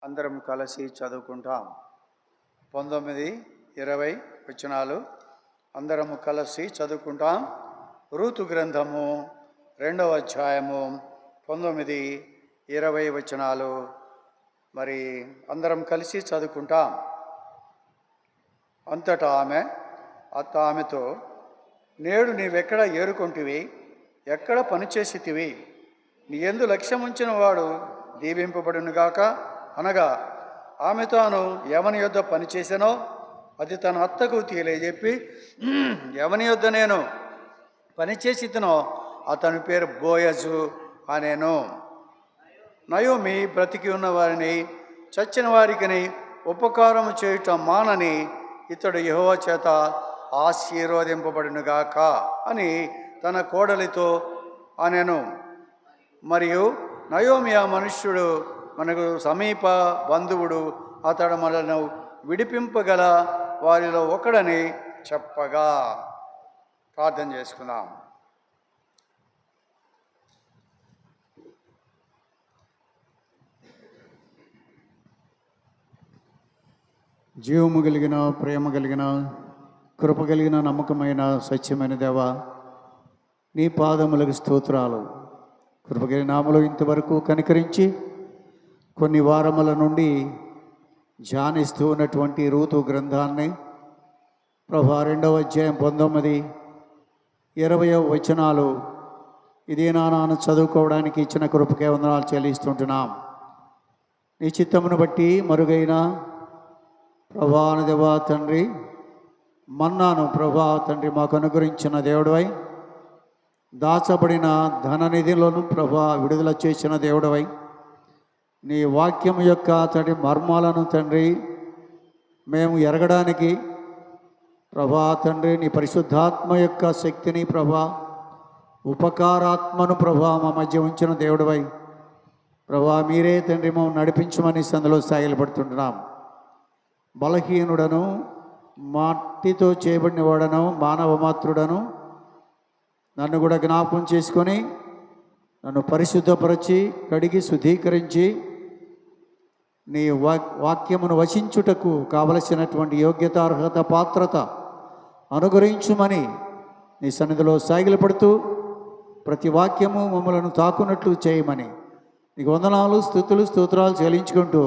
అందరం కలిసి చదువుకుంటాం. 19, 20 వచనాలు అందరము కలిసి చదువుకుంటాం. రూతు గ్రంథము 2వ అధ్యాయము 19, 20 వచనాలు మరి అందరం కలిసి చదువుకుంటాం. అంతటా ఆమెతో, నేడు నీవెక్కడ ఏరుకొంటివి, ఎక్కడ పనిచేసితివి? నీ యందు లక్ష్యముంచిన వాడు దీవింపబడునుగాక అనగా, ఆమె తాను ఎవని యొద్ద పనిచేసానో అది తన అత్తకు తెలియజెప్పి, ఎవని యొద్ద నేను పనిచేసినో అతని పేరు బోయజు అనేను. నయోమి బ్రతికి ఉన్న వారిని చచ్చిన వారికి ఉపకారం చేయటం మానని ఇతడు యెహోవా చేత ఆశీర్వదింపబడునుగాక అని తన కోడలితో అనేను. మరియు నయోమి ఆ మనుష్యుడు మనకు సమీప బంధువుడు, అతడు మనను విడిపింపగల వారిలో ఒకడని చెప్పగా. ప్రార్థన చేసుకుందాం. జీవము కలిగిన, ప్రేమ కలిగిన, కృప కలిగిన, నమ్మకమైన, సత్యమైన దేవా, నీ పాదములకు స్తోత్రాలు. కృప కలిగిన నామలో ఇంతవరకు కనికరించి కొన్ని వారముల నుండి ధ్యానిస్తూ ఉన్నటువంటి రూతు గ్రంథాన్ని ప్రభా 2వ అధ్యాయం 19, 20 వచనాలు ఇదే నాన్న చదువుకోవడానికి ఇచ్చిన కృపకే వందనాలు చెల్లిస్తుంటున్నాం. నీ చిత్తమును బట్టి మరుగైన ప్రభాన దేవా తండ్రి, మన్నాను ప్రభా తండ్రి మాకు అనుగ్రహించిన దేవుడివై, దాచబడిన ధననిధిలోను ప్రభా విడుదల చేసిన దేవుడివై, నీ వాక్యం యొక్క తండ్రి మర్మాలను తండ్రి మేము ఎరగడానికి ప్రభా తండ్రి నీ పరిశుద్ధాత్మ యొక్క శక్తిని ప్రభా ఉపకారాత్మను ప్రభా మా మధ్య ఉంచిన దేవుడివై ప్రభా మీరే తండ్రి మమ్మల్ని నడిపించమని సందులో సాగిలపడుతుంటున్నాం. బలహీనుడను, మట్టితో చేయబడిన వాడను, మానవ మాత్రుడను నన్ను కూడా జ్ఞాపకం చేసుకొని నన్ను పరిశుద్ధపరచి కడిగి శుద్ధీకరించి నీ వాక్యమును వచించుటకు కావలసినటువంటి యోగ్యత, అర్హత, పాత్రత అనుగ్రహించుమని నీ సన్నిధిలో సాగిలపడుతూ ప్రతి వాక్యము మమ్మలను తాకున్నట్లు చేయమని నీకు వందనాలు, స్తుతులు, స్తోత్రాలు చెల్లించుకుంటూ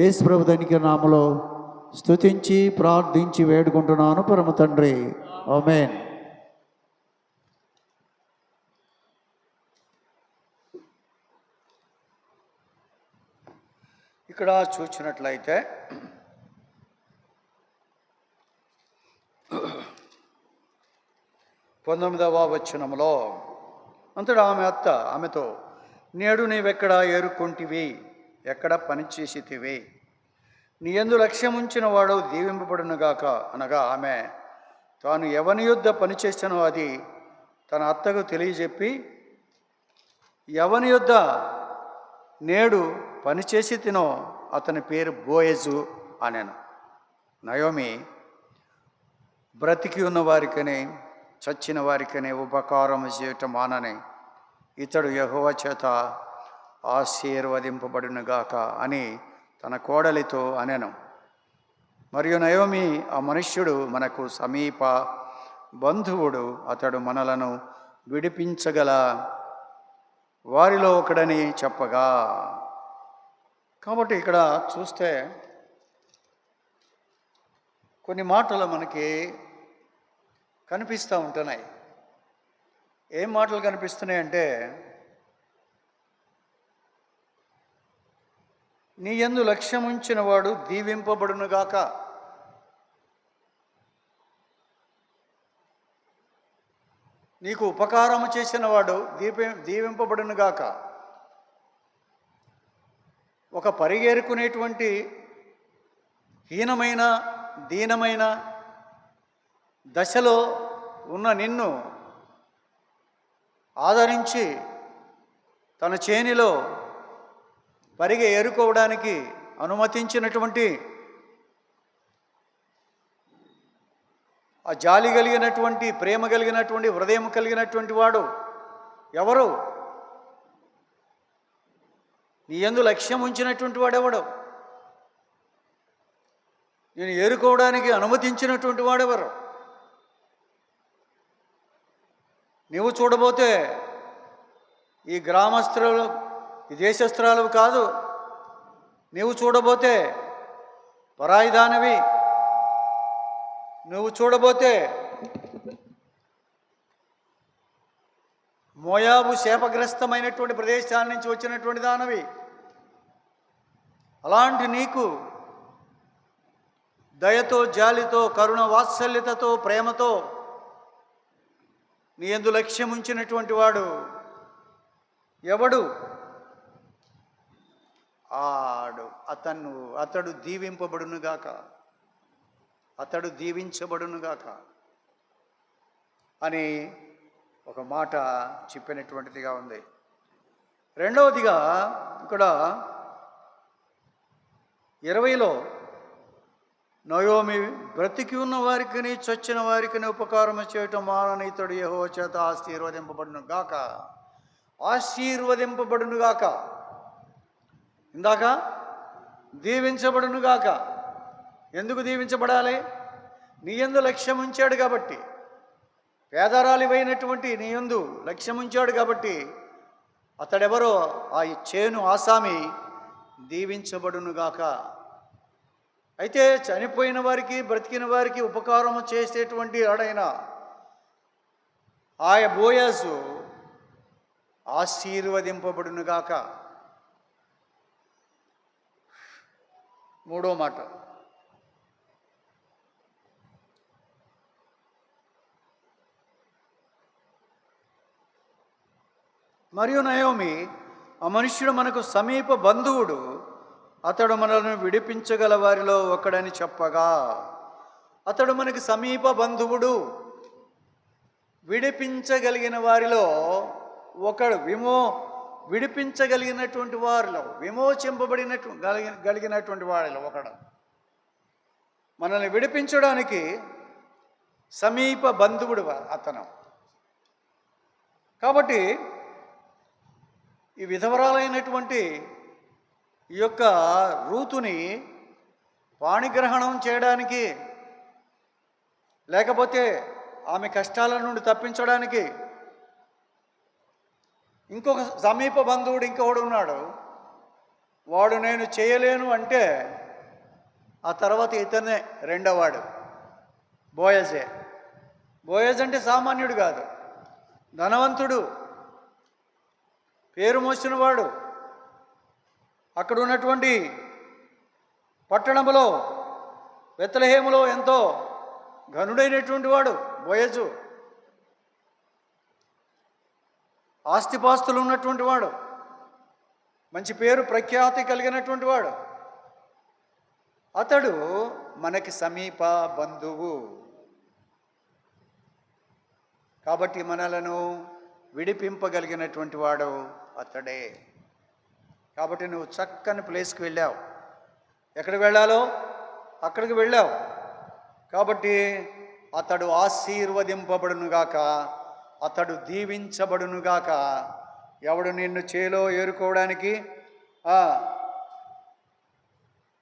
యేసు ప్రభు ధనిక నామములో స్తుతించి ప్రార్థించి వేడుకుంటున్నాను పరమ తండ్రి. ఆమేన్. ఇక్కడ చూసినట్లయితే 19వ వచనములో అంతటా ఆమెతో, నేడు నీవెక్కడ ఏరుకొంటివి, ఎక్కడ పనిచేసితివి? నీ యందు లక్ష్యముంచిన వాడు దీవింపబడునుగాక అనగా, ఆమె తాను ఎవని యొద్ద పనిచేసానో అది తన అత్తకు తెలియజెప్పి, ఎవని యొద్ద నేడు పనిచేసి తినో అతని పేరు బోయజు అనేను. నయోమి బ్రతికి ఉన్న వారికని చచ్చిన వారికని ఉపకారం చేయటం మానని ఇతడు యెహోవా చేత ఆశీర్వదింపబడునుగాక అని తన కోడలితో అనేను. మరియు నయోమి ఆ మనుష్యుడు మనకు సమీప బంధువుడు, అతడు మనలను విడిపించగల వారిలో ఒకడని చెప్పగా. కాబట్టి ఇక్కడ చూస్తే కొన్ని మాటలు మనకి కనిపిస్తూ ఉంటున్నాయి. ఏం మాటలు కనిపిస్తున్నాయి అంటే, నీ యందు లక్ష్యముంచిన వాడు దీవింపబడునుగాక. నీకు ఉపకారము చేసిన వాడు దీవింపబడునుగాక. ఒక పరిగెరుకునేటువంటి హీనమైన, దీనమైన దశలో ఉన్న నిన్ను ఆదరించి తన చేనిలో పరిగె ఏరుకోవడానికి అనుమతించినటువంటి ఆ జాలి కలిగినటువంటి, ప్రేమ కలిగినటువంటి, హృదయం కలిగినటువంటి వాడు ఎవరు? నీ యందు లక్ష్యం ఉంచినటువంటి వాడెవడు? నేను ఏరుకోవడానికి అనుమతించినటువంటి వాడెవరు? నీవు చూడబోతే ఈ గ్రామస్తులు, ఈ దేశస్తురాలు కాదు. నీవు చూడబోతే పరాయిదానివి. నువ్వు చూడబోతే మోయాబు శాపగ్రస్తమైనటువంటి ప్రదేశాల నుంచి వచ్చినటువంటి దానవి. అలాంటి నీకు దయతో, జాలితో, కరుణ, వాత్సల్యతతో, ప్రేమతో నీ యందు లక్ష్యం ఉంచినటువంటి వాడు ఎవడు? అతడు దీవింపబడునుగాక, అతడు దీవించబడునుగాక అని ఒక మాట చెప్పినటువంటిదిగా ఉంది. రెండవదిగా ఇక్కడ 20లో నయోమి బ్రతికి ఉన్న వారికి చచ్చిన వారికి ఉపకారం చేయటం మాననీతుడు యెహోవా చేత ఆశీర్వదింపబడును గాక, ఆశీర్వదింపబడును గాక. ఇందాక దీవించబడును గాక. ఎందుకు దీవించబడాలి? నీ యందు లక్ష్యం ఉంచాడు కాబట్టి, పేదరాలివైనటువంటి నీ యందు లక్ష్యం ఉంచాడు కాబట్టి అతడెవరో ఆ చేను ఆసామి దీవించబడునుగాక. అయితే చనిపోయిన వారికి, బ్రతికిన వారికి ఉపకారం చేసేటువంటి ఆడైన ఆయా బోయాజు ఆశీర్వదింపబడునుగాక. మూడో మాట, మరియు నయోమి, ఆ మనుష్యుడు మనకు సమీప బంధువుడు, అతడు మనల్ని విడిపించగల వారిలో ఒకడని చెప్పగా. అతడు మనకి సమీప బంధువుడు, విడిపించగలిగిన వారిలో ఒకడు, విడిపించగలిగినటువంటి వారిలో, గలిగినటువంటి వారిలో ఒకడు. మనల్ని విడిపించడానికి సమీప బంధువుడు అతను. కాబట్టి ఈ విధవరాలైనటువంటి ఈ యొక్క రూతుని పాణిగ్రహణం చేయడానికి, లేకపోతే ఆమె కష్టాల నుండి తప్పించడానికి ఇంకొక సమీప బంధువుడు ఇంకొకడు ఉన్నాడు. వాడు నేను చేయలేను అంటే ఆ తర్వాత ఇతనే రెండోవాడు బోయజే. బోయజ్ అంటే సామాన్యుడు కాదు, ధనవంతుడు, పేరు మోసినవాడు. అక్కడ ఉన్నటువంటి పట్టణంలో బెత్లెహేములో ఎంతో ఘనుడైనటువంటి వాడు బోయజు. ఆస్తిపాస్తులు ఉన్నటువంటి వాడు, మంచి పేరు ప్రఖ్యాతి కలిగినటువంటి వాడు. అతడు మనకి సమీప బంధువు. కాబట్టి మనలను విడిపింపగలిగినటువంటి వాడు అతడే. కాబట్టి నువ్వు చక్కని ప్లేస్కి వెళ్ళావు, ఎక్కడికి వెళ్ళాలో అక్కడికి వెళ్ళావు. కాబట్టి అతడు ఆశీర్వదింపబడునుగాక, అతడు దీవించబడునుగాక. ఎవడు నిన్ను చేలో ఏరుకోవడానికి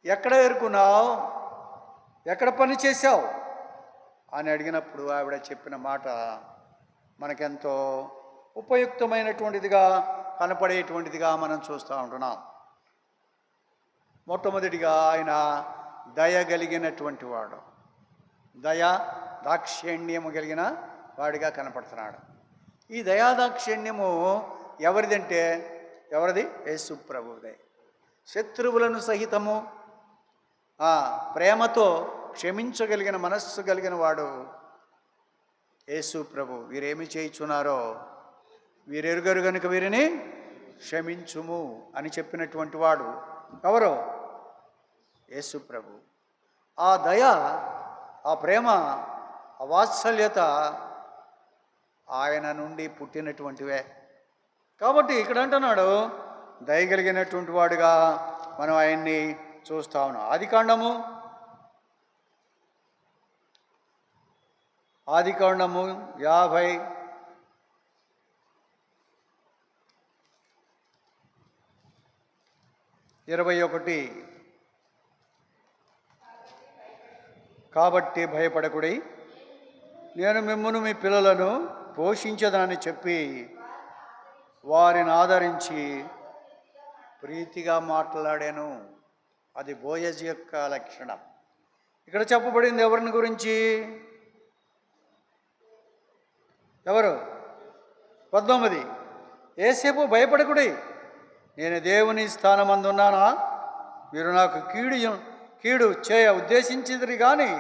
ఎక్కడ ఏరుకున్నావు, ఎక్కడ పని చేశావు అని అడిగినప్పుడు ఆవిడ చెప్పిన మాట మనకెంతో ఉపయుక్తమైనటువంటిదిగా కనపడేటువంటిదిగా మనం చూస్తూ ఉంటున్నాం. మొట్టమొదటిగా ఆయన దయ కలిగినటువంటి వాడు, దయా దాక్షిణ్యము కలిగిన వాడిగా కనపడుతున్నాడు. ఈ దయాదాక్షిణ్యము ఎవరిదంటే ఎవరిది? యేసు ప్రభువుదే. శత్రువులను సహితము ప్రేమతో క్షమించగలిగిన మనస్సు కలిగిన వాడు యేసు ప్రభు. వీరేమి చేయుచున్నారో వీరెరుగరు గనుక వీరిని క్షమించుము అని చెప్పినటువంటి వాడు ఎవరో? యేసు ప్రభు. ఆ దయ, ఆ ప్రేమ, ఆ వాత్సల్యత ఆయన నుండి పుట్టినటువంటివే. కాబట్టి ఇక్కడ అంటున్నాడు దయగలిగినటువంటి వాడుగా మనం ఆయన్ని చూస్తా ఉన్నాం. ఆదికాండము 50:21. కాబట్టి భయపడకుడి, నేను మిమ్మును మీ పిల్లలను పోషించదనని చెప్పి వారిని ఆదరించి ప్రీతిగా మాట్లాడాను. అది బోయజు యొక్క లక్షణం. ఇక్కడ చెప్పబడింది ఎవరిని గురించి? ఎవరు? 19. యేసేపు భయపడకుడి, నేను దేవుని స్థానమందున్నానా? మీరు నాకు కీడు చేయ ఉద్దేశించిదిరి కానీ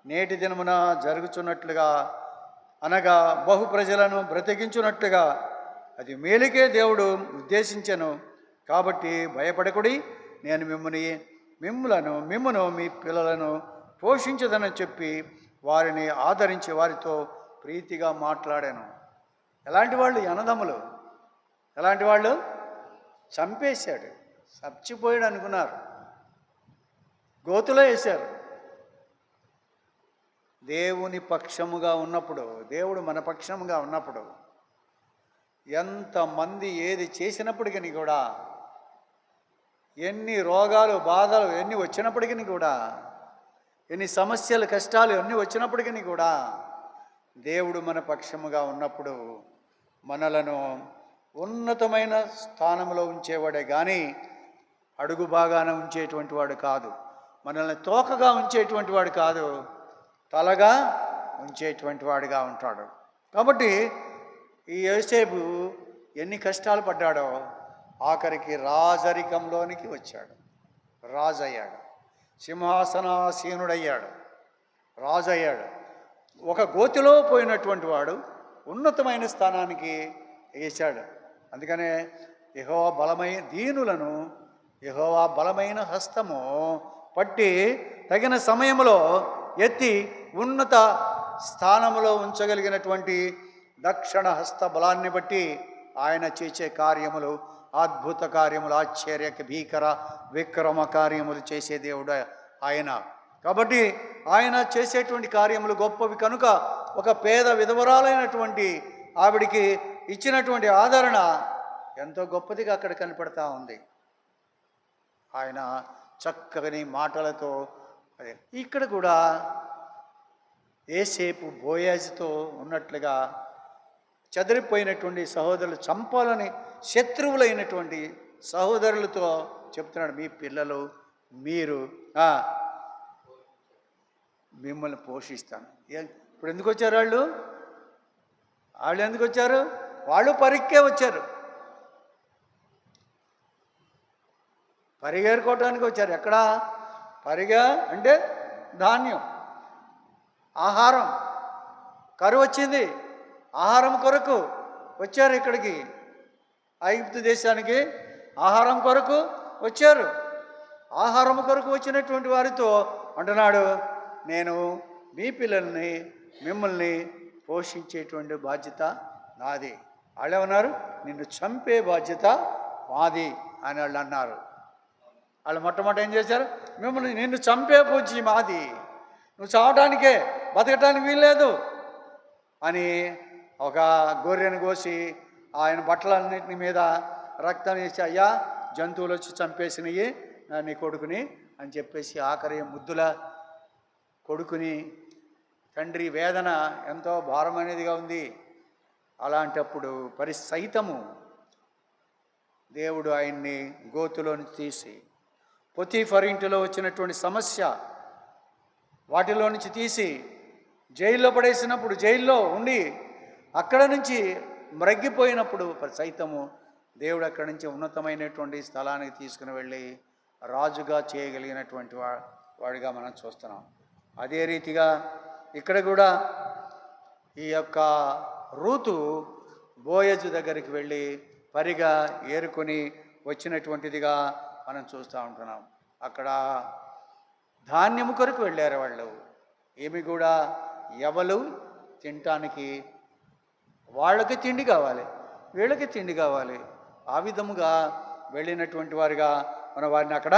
నేటి దినమున జరుగుచున్నట్లుగా, అనగా బహు ప్రజలను బ్రతికించున్నట్లుగా అది మేలుకే దేవుడు ఉద్దేశించెను. కాబట్టి భయపడకుడి, నేను మిమ్మును మీ పిల్లలను పోషించదనని చెప్పి వారిని ఆదరించి వారితో ప్రీతిగా మాట్లాడాను. ఎలాంటి వాళ్ళు? అన్నదమ్ములు. ఎలాంటి వాళ్ళు? చంపేశాడు, చచ్చిపోయాడు అనుకున్నారు, గోతులో వేశారు. దేవుని పక్షముగా ఉన్నప్పుడు, దేవుడు మన పక్షముగా ఉన్నప్పుడు ఎంతమంది ఏది చేసినప్పటికీ కూడా, ఎన్ని రోగాలు బాధలు ఎన్ని వచ్చినప్పటికీ కూడా, ఎన్ని సమస్యలు కష్టాలు ఎన్ని వచ్చినప్పటికీ కూడా, దేవుడు మన పక్షముగా ఉన్నప్పుడు మనలను ఉన్నతమైన స్థానంలో ఉంచేవాడే కానీ అడుగు బాగాన ఉంచేటువంటి వాడు కాదు. మనల్ని తోకగా ఉంచేటువంటి వాడు కాదు, తలగా ఉంచేటువంటి వాడిగా ఉంటాడు. కాబట్టి ఈ యోసేపు ఎన్ని కష్టాలు పడ్డాడో ఆఖరికి రాజరికంలోనికి వచ్చాడు, రాజు అయ్యాడు, సింహాసనాసీనుడయ్యాడు, రాజు అయ్యాడు. ఒక గోతిలో పోయినటువంటి వాడు ఉన్నతమైన స్థానానికి వేశాడు. అందుకనే యెహోవా బలమైన హస్తము పట్టి తగిన సమయంలో ఎత్తి ఉన్నత స్థానంలో ఉంచగలిగినటువంటి దక్షిణ హస్త బలాన్ని బట్టి ఆయన చేసే కార్యములు, అద్భుత కార్యములు, ఆశ్చర్య భీకర విక్రమ కార్యములు చేసే దేవుడు ఆయన. కాబట్టి ఆయన చేసేటువంటి కార్యములు గొప్పవి కనుక ఒక పేద విధవరాలైనటువంటి ఆవిడికి ఇచ్చినటువంటి ఆదరణ ఎంతో గొప్పదిగా అక్కడ కనపడతా ఉంది. ఆయన చక్కని మాటలతో అదే ఇక్కడ కూడా యేసేపు బోయజుతో ఉన్నట్లుగా చెదిరిపోయినటువంటి సహోదరులు చంపాలని శత్రువులైనటువంటి సహోదరులతో చెప్తున్నాడు, మీ పిల్లలు మీరు మిమ్మల్ని పోషిస్తాను. ఇప్పుడు ఎందుకు వచ్చారు వాళ్ళు ఎందుకు వచ్చారు? వాళ్ళు పరిక్కే వచ్చారు, పరిగేరుకోవటానికి వచ్చారు. ఎక్కడ పరిగా అంటే ధాన్యం, ఆహారం, కరువు వచ్చింది, ఆహారం కొరకు వచ్చారు ఇక్కడికి, ఐగుప్తు దేశానికి ఆహారం కొరకు వచ్చారు. ఆహారం కొరకు వచ్చినటువంటి వారితో అంటున్నాడు, నేను మీ పిల్లల్ని మిమ్మల్ని పోషించేటువంటి బాధ్యత నాది. వాళ్ళు ఏమన్నారు? నిన్ను చంపే బాధ్యత మాది అని వాళ్ళు అన్నారు. వాళ్ళు మొట్టమొదటి ఏం చేశారు? నిన్ను చంపే పూజ మాది, నువ్వు చావటానికే, బతకటానికి వీల్లేదు అని ఒక గొర్రెను కోసి ఆయన బట్టలన్నింటి మీద రక్తం వేసి, అయ్యా జంతువులు వచ్చి చంపేసినవి నీ కొడుకుని అని చెప్పేసి ఆఖరి ముద్దుల కొడుకుని, తండ్రి వేదన ఎంతో భారమైనదిగా ఉంది. అలాంటప్పుడు సైతము దేవుడు ఆయన్ని గోతులోని తీసి పొతీఫర్ ఇంటిలో వచ్చినటువంటి సమస్య వాటిలో నుంచి తీసి జైల్లో పడేసినప్పుడు, జైల్లో ఉండి అక్కడ నుంచి మ్రగ్గిపోయినప్పుడు సైతము దేవుడు అక్కడి నుంచి ఉన్నతమైనటువంటి స్థలానికి తీసుకుని వెళ్ళి రాజుగా చేయగలిగినటువంటి వాడిగా మనం చూస్తున్నాం. అదే రీతిగా ఇక్కడ కూడా ఈ యొక్క రూతు బోయజు దగ్గరికి వెళ్ళి పరిగా ఏరుకొని వచ్చినటువంటిదిగా మనం చూస్తూ ఉంటున్నాం. అక్కడ ధాన్యము కొరకు వెళ్ళారు వాళ్ళు. ఏమి కూడా ఎవరు తినటానికి, వాళ్ళకి తిండి కావాలి, వీళ్ళకి తిండి కావాలి. ఆ విధముగా వెళ్ళినటువంటి వారిగా మనం వారిని అక్కడ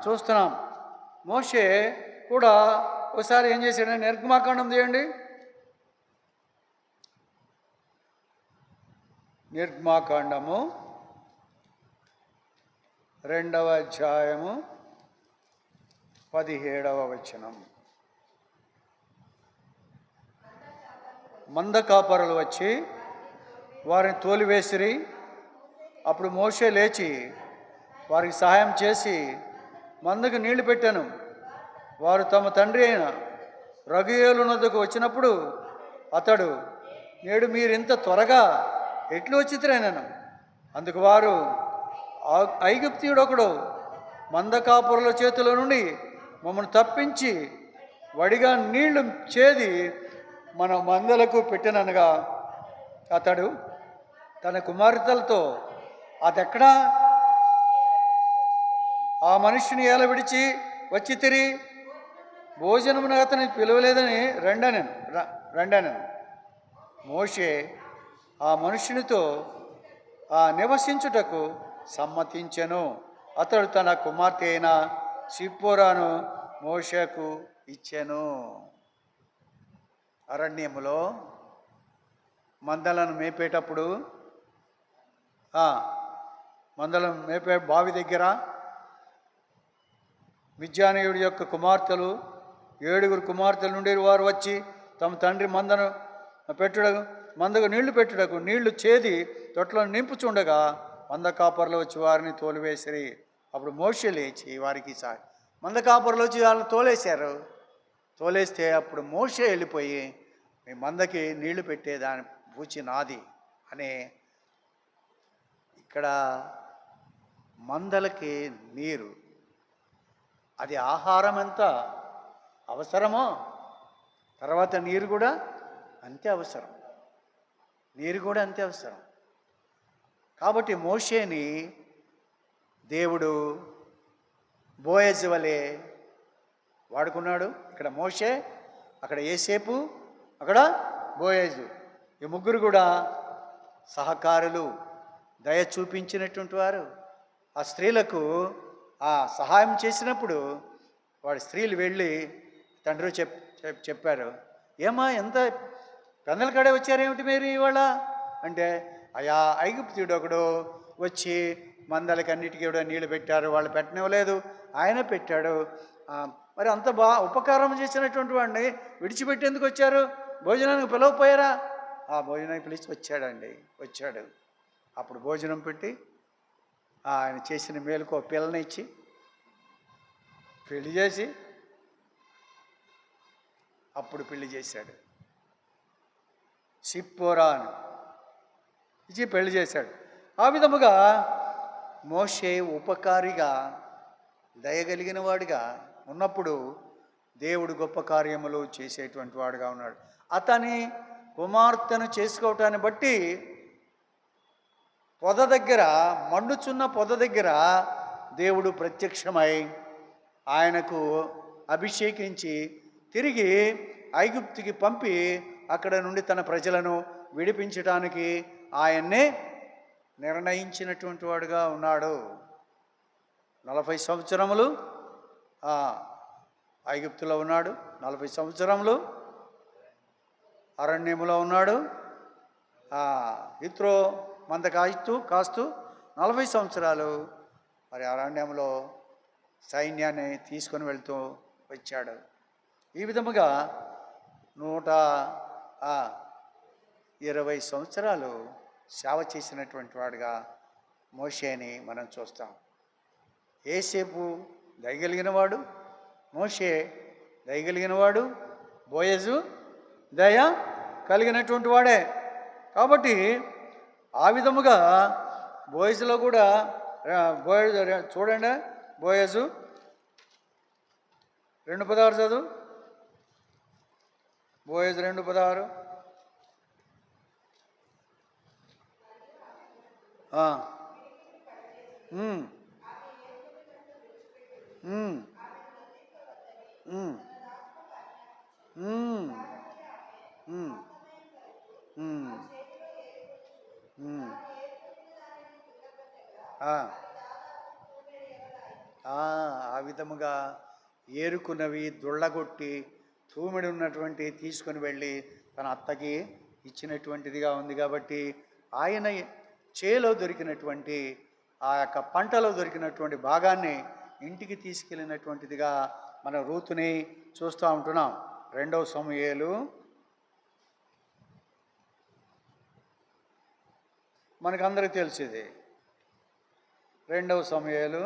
చూస్తున్నాం. మోషే కూడా ఒకసారి ఏం చేశాడు? నిర్గమాకాండం చేయండి. నిర్గమాకాండము 2వ అధ్యాయము 17వ వచనం. మంద కాపరులు వచ్చి వారిని తోలివేసిరి. అప్పుడు మోషే లేచి వారికి సహాయం చేసి మందకు నీళ్లు పెట్టాను. వారు తమ తండ్రి అయిన రగుయేలు నొద్దకు వచ్చినప్పుడు అతడు, నేడు మీరు ఇంత త్వరగా ఎట్లు వచ్చితిరనెను. అందుకు వారు, ఐగుప్తీయుడొకడు మంద కాపురుల చేతిలో నుండి మమ్మల్ని తప్పించి వడిగా నీళ్లు చేది మన మందలకు పెట్టననగా అతడు తన కుమార్తెలతో, అదెక్కడా? ఆ మనుష్యుని ఎలా విడిచి వచ్చి తిరిగి భోజనమును అతని పిలవలేదని రెండనెను. మోషే ఆ మనుష్యునితో నివసించుటకు సమ్మతించెను. అతడు తన కుమార్తె అయిన సిప్పోరాను మోషేకు ఇచ్చెను. అరణ్యములో మందలను మేపేటప్పుడు మందలను మేపే బావి దగ్గర మిద్యానీయుడి యొక్క కుమార్తెలు 7 కుమార్తెలు నుండి వారు వచ్చి తమ తండ్రి మందను మందకు నీళ్లు పెట్టుటకు నీళ్లు చేది తొట్లను నింపుచుండగా మంద కాపర్లు వచ్చి వారిని తోలివేసిరి. అప్పుడు మోషే లేచి వారికి మంద కాపర్లు వచ్చి వాళ్ళని తోలేశారు. తోలేస్తే అప్పుడు మోషే వెళ్ళిపోయి, మీ మందకి నీళ్లు పెట్టేదాని పూచి నాది అనే. ఇక్కడ మందలకి నీరు, అది ఆహారం ఎంత అవసరమో తర్వాత నీరు కూడా అంతే అవసరం. కాబట్టి మోషేని దేవుడు బోయజ్ వలె వాడుకున్నాడు. ఇక్కడ మోషే, అక్కడ యేసేపు, అక్కడ బోయజు, ఈ ముగ్గురు కూడా సహకారులు, దయ చూపించినటువంటి వారు. ఆ స్త్రీలకు సహాయం చేసినప్పుడు వాడి స్త్రీలు వెళ్ళి తండ్రి చెప్పారు, ఏమా ఎంత పెందల కాడే వచ్చారేమిటి మీరు ఇవాళ అంటే, అయా ఐగుప్తీయుడు ఒకడు వచ్చి మందలకి అన్నిటికీ కూడా నీళ్ళు పెట్టారు, వాళ్ళు పెట్టనివ్వలేదు, ఆయన పెట్టాడు. మరి అంత ఉపకారం చేసినటువంటి వాడిని విడిచిపెట్టేందుకు వచ్చారు? భోజనానికి పిలవపోయారా? భోజనానికి పిలిచి వచ్చాడు. అప్పుడు భోజనం పెట్టి ఆయన చేసిన మేలుకు ఒక పిల్లని ఇచ్చి పెళ్లి చేసి అప్పుడు పెళ్లి చేశాడు. సిప్పోరాను ఇచ్చి పెళ్లి చేశాడు. ఆ విధముగా మోషే ఉపకారిగా, దయగలిగిన వాడిగా ఉన్నప్పుడు దేవుడు గొప్ప కార్యములు చేసేటువంటి వాడుగా ఉన్నాడు. అతని కుమార్తెను చేసుకోవటాన్ని బట్టి మండుచున్న పొద దగ్గర దేవుడు ప్రత్యక్షమై ఆయనకు అభిషేకించి తిరిగి ఐగుప్తుకి పంపి అక్కడ నుండి తన ప్రజలను విడిపించడానికి ఆయన్నే నిర్ణయించినటువంటి వాడుగా ఉన్నాడు. 40 సంవత్సరములు ఐగుప్తులో ఉన్నాడు, 40 సంవత్సరములు అరణ్యములో ఉన్నాడు. ఇత్రో మంద కాస్తూ 40 సంవత్సరాలు మరి అరణ్యంలో సైన్యాన్ని తీసుకొని వెళ్తూ వచ్చాడు. ఈ విధముగా 120 సంవత్సరాలు సేవ చేసినటువంటి వాడుగా మోషేని మనం చూస్తాం. యేసేపు దయగలిగినవాడు, మోషే దయగలిగినవాడు, బోయజు దయ కలిగినటువంటి వాడే. కాబట్టి ఆ విధముగా బోయజులో కూడా చూడండి, బోయజు 2:16 చదువు. బోయజు 2:16. ఆ విధముగా ఏరుకున్నవి దుళ్ళగొట్టి తూమిడి ఉన్నటువంటి తీసుకొని వెళ్ళి తన అత్తకి ఇచ్చినటువంటిదిగా ఉంది. కాబట్టి ఆయన చేలో దొరికినటువంటి ఆ యొక్క పంటలో దొరికినటువంటి భాగాన్ని ఇంటికి తీసుకెళ్ళినటువంటిదిగా మనం రూతుని చూస్తూ ఉంటున్నాం. 2 సమూయేలు మనకందరికీ తెలిసేది. 2 సమూయేలు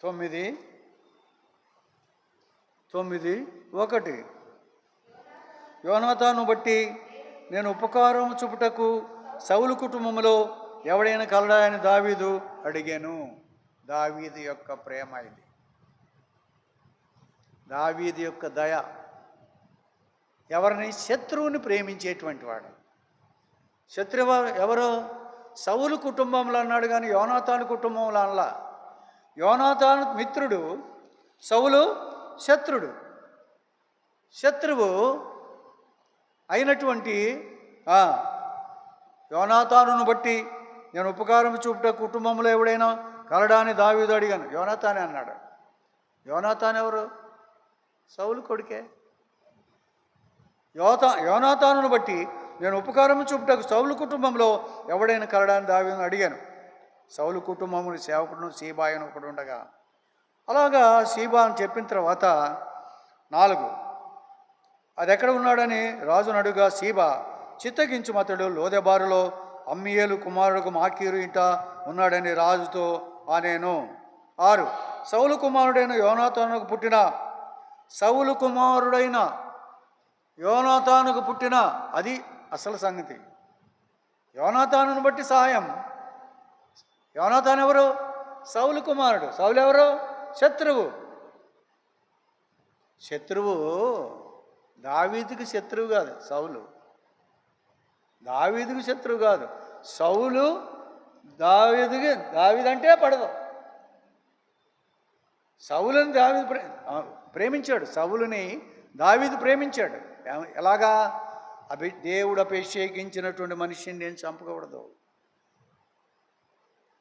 9:1. యోనాతాను బట్టి నేను ఉపకారం చూపుటకు సౌలు కుటుంబంలో ఎవడైనా కలడా అని దావీదు అడిగాను. దావీదు యొక్క ప్రేమ ఇది, దావీదు యొక్క దయ. ఎవరిని? శత్రువుని ప్రేమించేటువంటి వాడు. శత్రువు ఎవరు? సౌలు కుటుంబంలో అన్నాడు కానీ యోనాతాను కుటుంబంలో అనలా. యోనాతాను మిత్రుడు, సౌలు శత్రుడు. శత్రువు అయినటువంటి యోనాతానును బట్టి నేను ఉపకారం చూపుట కుటుంబంలో ఎవడైనా కలడాని దావీదు అడిగాను. యోనాతానే అన్నాడు. యోనాతాను ఎవరు? సౌలు కొడుకే. యోనాతానును బట్టి నేను ఉపకారం చూపుటకు సౌలు కుటుంబంలో ఎవడైనా కలడాని దావీదును అడిగాను. సౌలు కుటుంబములు సేవకుడు సీబా అని ఒకడు ఉండగా, అలాగా సీబా అని చెప్పిన తర్వాత 4, అది ఎక్కడ ఉన్నాడని రాజును అడుగా సీబా చిత్తగించుమతడు లోదెబారులో అమ్మీయేలు కుమారుడు మాకీరు ఇంట ఉన్నాడని రాజుతో ఆనేను. 6, సౌలు కుమారుడైన యోనాతానుకు పుట్టిన అది అసలు సంగతి. యోనాతానును బట్టి సహాయం. యోనాతాను ఎవరు? సౌలు కుమారుడు. సౌలు ఎవరు? శత్రువు. దావీదుకి శత్రువు కాదు సౌలు. దావీదుకి శత్రువు కాదు సౌలు. దావీదంటే పడదు. సౌలుని దావీదు ప్రేమించాడు. సౌలుని దావీదు ప్రేమించాడు. ఎలాగా? దేవుడు అభిషేకించినటువంటి మనిషిని నేను చంపకూడదు.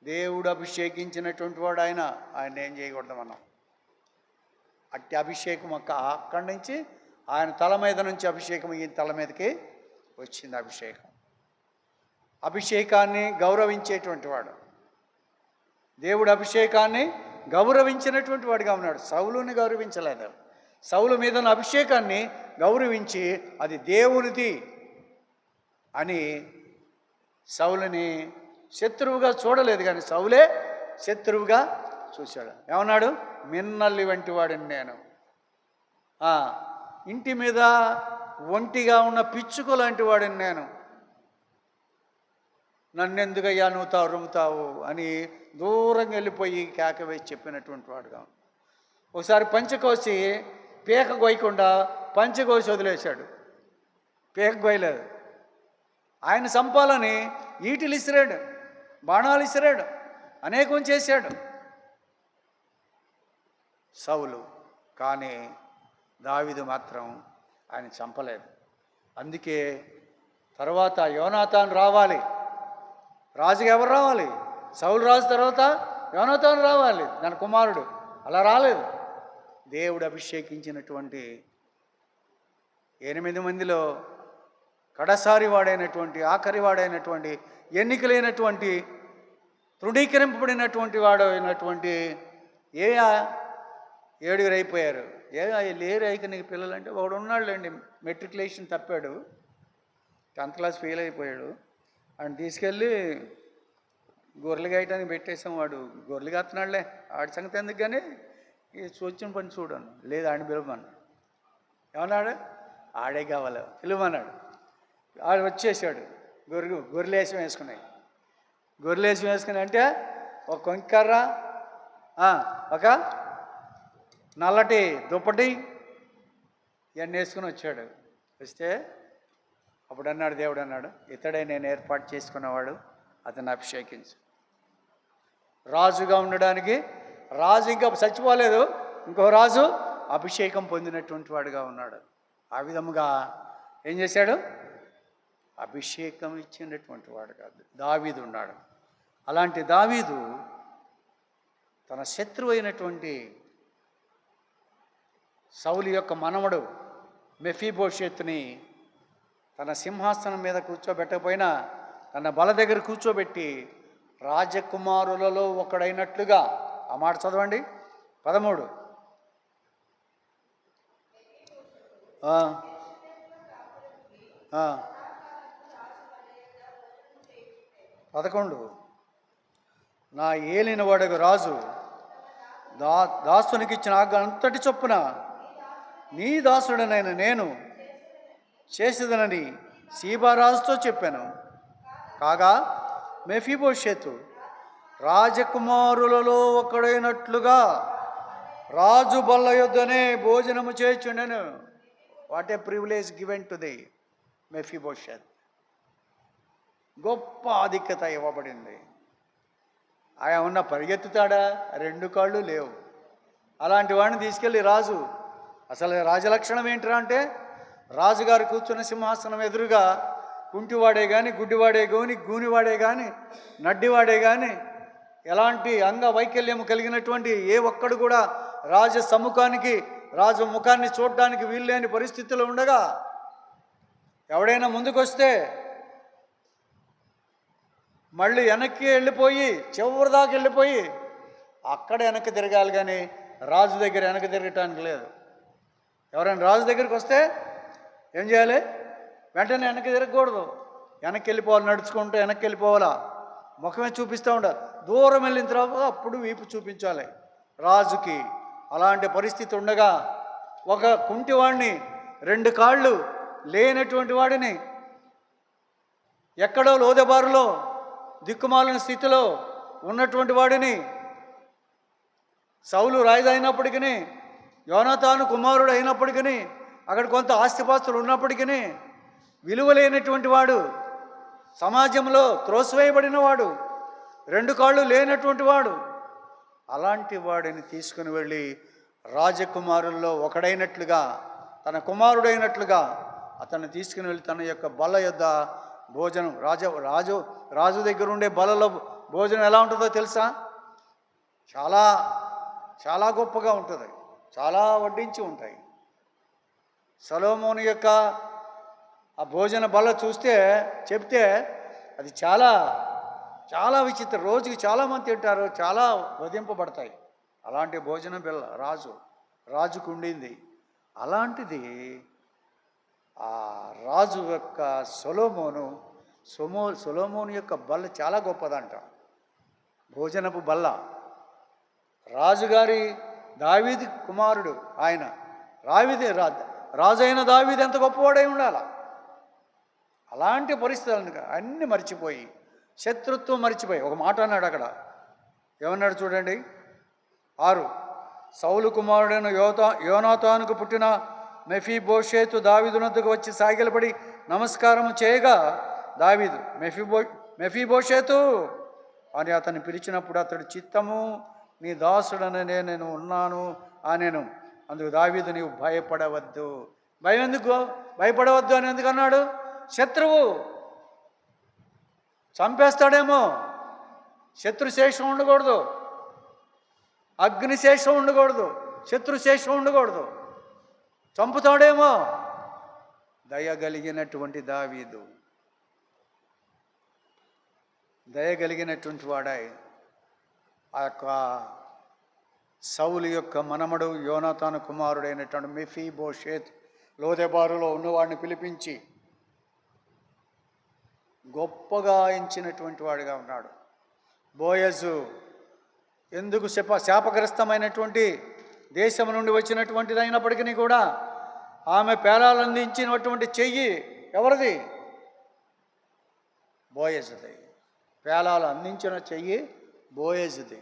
దేవుడు అభిషేకించినటువంటి వాడు ఆయన ఏం చేయకూడదు మనం. అట్టి అభిషేకం అక్కడి నుంచి ఆయన తల మీద నుంచి అభిషేకం ఈ తల మీదకి వచ్చింది. అభిషేకాన్ని గౌరవించేటువంటి వాడు. దేవుడు అభిషేకాన్ని గౌరవించినటువంటి వాడిగా ఉన్నాడు. సౌలుని గౌరవించలేదు. సౌలు మీద అభిషేకాన్ని గౌరవించి అది దేవునిది అని సౌలుని శత్రువుగా చూడలేదు, కానీ సౌలే శత్రువుగా చూశాడు. ఏమన్నాడు? మిన్నల్లి వంటి వాడిని నేను, ఇంటి మీద ఒంటిగా ఉన్న పిచ్చుక లాంటి వాడిని నేను, నన్నెందుకయ్యా నువ్వు తరుముతావు అని దూరంగా వెళ్ళిపోయి కేక వేసి చెప్పినటువంటి వాడుగా. ఒకసారి పంచకోసి పీక గొయ్యకుండా పంచకోసి వదిలేశాడు. పీక గొయ్యలేదు. ఆయన చంపాలని ఈటలు ఇసిరాడు, బాణాలు ఇసిరాడు, అనేకం చేశాడు సౌలు. కానీ దావీదు మాత్రం ఆయన చంపలేదు. అందుకే తర్వాత యోనాతాను రావాలి. రాజుగా ఎవరు రావాలి? సౌలు రాజు తర్వాత యోనాతాను రావాలి, దాని కుమారుడు. అలా రాలేదు. దేవుడు అభిషేకించినటువంటి 8 మందిలో కడసారి వాడైనటువంటి, ఆఖరి వాడైనటువంటి, ఎన్నికలైనటువంటి, తృణీకరింపబడినటువంటి వాడు అయినటువంటి 7 అయిపోయారు. లేరు అయిక నీకు పిల్లలంటే వాడు ఉన్నాడులేండి, మెట్రికులేషన్ తప్పాడు, 10th క్లాస్ ఫెయిల్ అయిపోయాడు. ఆయన తీసుకెళ్ళి గొర్రెలు గాయటానికి పెట్టేసాం. వాడు గొర్రెలు కాస్తున్నాడులే, ఆడి సంగతి ఎందుకు కానీ ఈ వచ్చిన పని చూడను. లేదు, ఆయన పిలువమన్నాడు. ఏమన్నాడు? ఆడే కావాలి, పిలువమన్నాడు. ఆడు వచ్చేసాడు. గొర్రెలేసం వేసుకున్నాయి. గొర్రెలేసం వేసుకుని అంటే ఒక కొంకర్ర, ఒక నల్లటి దుప్పటి ఇవన్నీ వేసుకుని వచ్చాడు. వస్తే అప్పుడు అన్నాడు, దేవుడు అన్నాడు, ఇతడే నేను ఏర్పాటు చేసుకున్నవాడు, అతన్ని అభిషేకించు. రాజుగా ఉండడానికి. రాజు ఇంకా చచ్చిపోలేదు, ఇంకో రాజు అభిషేకం పొందినటువంటి వాడుగా ఉన్నాడు. ఆ విధముగా ఏం చేశాడు? అభిషేకం ఇచ్చినటువంటి వాడు కాదు దావీదు ఉన్నాడు. అలాంటి దావీదు తన శత్రువు అయినటువంటి సౌలు యొక్క మనవడు మెఫీబోషెతుని తన సింహాసనం మీద కూర్చోబెట్టకపోయినా తన బల దగ్గర కూర్చోబెట్టి రాజకుమారులలో ఒకడైనట్లుగా, ఆ మాట చదవండి 13. 11 నా ఏలిన వాడకు రాజు దాసునికి ఇచ్చిన ఆజ్ఞ అంతటి చొప్పున నీ దాసుడనైన నేను చేసేదనని సీబారాజుతో చెప్పాను. కాగా మెఫీబోషెతు రాజకుమారులలో ఒకడైనట్లుగా రాజు బల్ల యొద్దనే భోజనము చేయుచుండెను. What a privilege given to the Mephibosheth. గొప్ప ఆధిక్యత ఇవ్వబడింది. ఆయన ఉన్న పరిగెత్తుతాడా? 2 కాళ్ళు లేవు. అలాంటి వాడిని తీసుకెళ్ళి రాజు, అసలు రాజలక్షణం ఏంటిరా అంటే, రాజుగారు కూర్చున్న సింహాసనం ఎదురుగా కుంటివాడే కానీ, గుడ్డివాడే కానీ, గూనివాడే కానీ, నడ్డివాడే కానీ, ఎలాంటి అంగవైకల్యం కలిగినటువంటి ఏ ఒక్కడు కూడా రాజ సమ్ముఖానికి, రాజు ముఖాన్ని చూడడానికి వీల్లేని పరిస్థితిలో ఉండగా, ఎవడైనా ముందుకొస్తే మళ్ళీ వెనక్కి వెళ్ళిపోయి, చివరి దాకా వెళ్ళిపోయి అక్కడ వెనక్కి తిరగాలి, కానీ రాజు దగ్గర వెనక్కి తిరగటానికి లేదు. ఎవరైనా రాజు దగ్గరికి వస్తే ఏం చేయాలి? వెంటనే వెనక్కి తిరగకూడదు, వెనక్కి వెళ్ళిపోవాలి, నడుచుకుంటూ వెనక్కి వెళ్ళిపోవాలా, ముఖమే చూపిస్తూ ఉండాలి. దూరం వెళ్ళిన తర్వాత అప్పుడు వీపు చూపించాలి రాజుకి. అలాంటి పరిస్థితి ఉండగా ఒక కుంటివాడిని, 2 కాళ్ళు లేనటువంటి వాడిని, ఎక్కడో లోదెబారులో దిక్కుమాలిన స్థితిలో ఉన్నటువంటి వాడిని, సౌలు రాజు అయినప్పటికీ, యోనాతాను కుమారుడు అయినప్పటికీ, అక్కడ కొంత ఆస్తిపాస్తులు ఉన్నప్పటికీ విలువలేనటువంటి వాడు, సమాజంలో త్రోసివేయబడిన వాడు, 2 కాళ్ళు లేనటువంటి వాడు, అలాంటి వాడిని తీసుకుని వెళ్ళి రాజకుమారుల్లో ఒకడైనట్లుగా, తన కుమారుడైనట్లుగా అతన్ని తీసుకుని వెళ్ళి తన యొక్క బల్ల యొద్ద భోజనం, రాజు దగ్గర ఉండే బలలో భోజనం ఎలా ఉంటుందో తెలుసా? చాలా చాలా గొప్పగా ఉంటుంది. చాలా వడ్డించి ఉంటాయి. సొలొమోను యొక్క ఆ భోజన బల్ల చెప్తే అది చాలా చాలా విచిత్రం. రోజుకి చాలామంది తింటారు, చాలా వధింపబడతాయి. అలాంటి భోజన బిల్ల రాజుకు ఉండింది. అలాంటిది ఆ రాజు యొక్క సొలొమోను యొక్క బల్ల చాలా గొప్పదంట. భోజనపు బల్ల. రాజుగారి దావీదు కుమారుడు ఆయన, రాజు అయిన దావీదు ఎంత గొప్పవాడై ఉండాల. అలాంటి పరిస్థితులను అన్నీ మర్చిపోయి, శత్రుత్వం మర్చిపోయి ఒక మాట అన్నాడు అక్కడ. ఏమన్నాడు చూడండి, 6 సౌలు కుమారుడైన యోనాతానుకు పుట్టిన మెఫీబోషెతు దావీదునొద్దకు వచ్చి సాగిలపడి నమస్కారము చేయగా, దావీదు మెఫీబోషెతు అని అతన్ని పిలిచినప్పుడు అతడు చిత్తము నీ దాసుడనే నేను ఉన్నాను అనేను. అందుకు దావీదు నీవు భయపడవద్దు. భయపడవద్దు అని ఎందుకు అన్నాడు? శత్రువు చంపేస్తాడేమో, శత్రుశేషం ఉండకూడదు, అగ్నిశేషం ఉండకూడదు, శత్రుశేషం ఉండకూడదు, చంపుతాడేమో. దయగలిగినటువంటి దావీదు, దయగలిగినటువంటి వాడాయి. ఆ యొక్క సౌలు యొక్క మనమడు యోనాతాను కుమారుడైనటువంటి మెఫీబోషెత్ లోదెబారులో ఉన్నవాడిని పిలిపించి గొప్పగా ఎంచినటువంటి వాడిగా ఉన్నాడు. బోయజు ఎందుకు శాపగ్రస్తమైనటువంటి దేశం నుండి వచ్చినటువంటిది అయినప్పటికీ కూడా ఆమె పేలాలు అందించినటువంటి చెయ్యి ఎవరిది? బోయజుది. పేలాలు అందించిన చెయ్యి బోయజుది.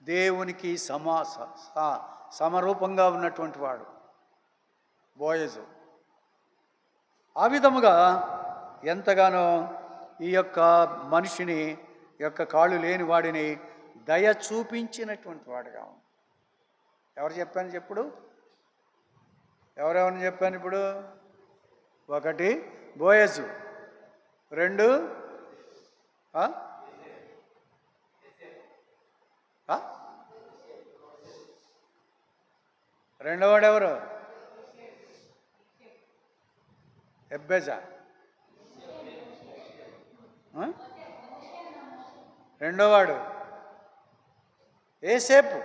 దేవునికి సమరూపంగా ఉన్నటువంటి వాడు బోయజు. ఆ విధముగా ఎంతగానో ఈ యొక్క మనిషిని, యొక్క కాళ్ళు లేని వాడిని దయ చూపించినటువంటి వాడుగా. ఎవరు చెప్పాను చెప్పుడు? ఎవరెవరిని చెప్పాను ఇప్పుడు? 1 బోయజు, 2 రెండోవాడు ఎవరు? ఎబ్బెజా. రెండోవాడు ఏసేపు.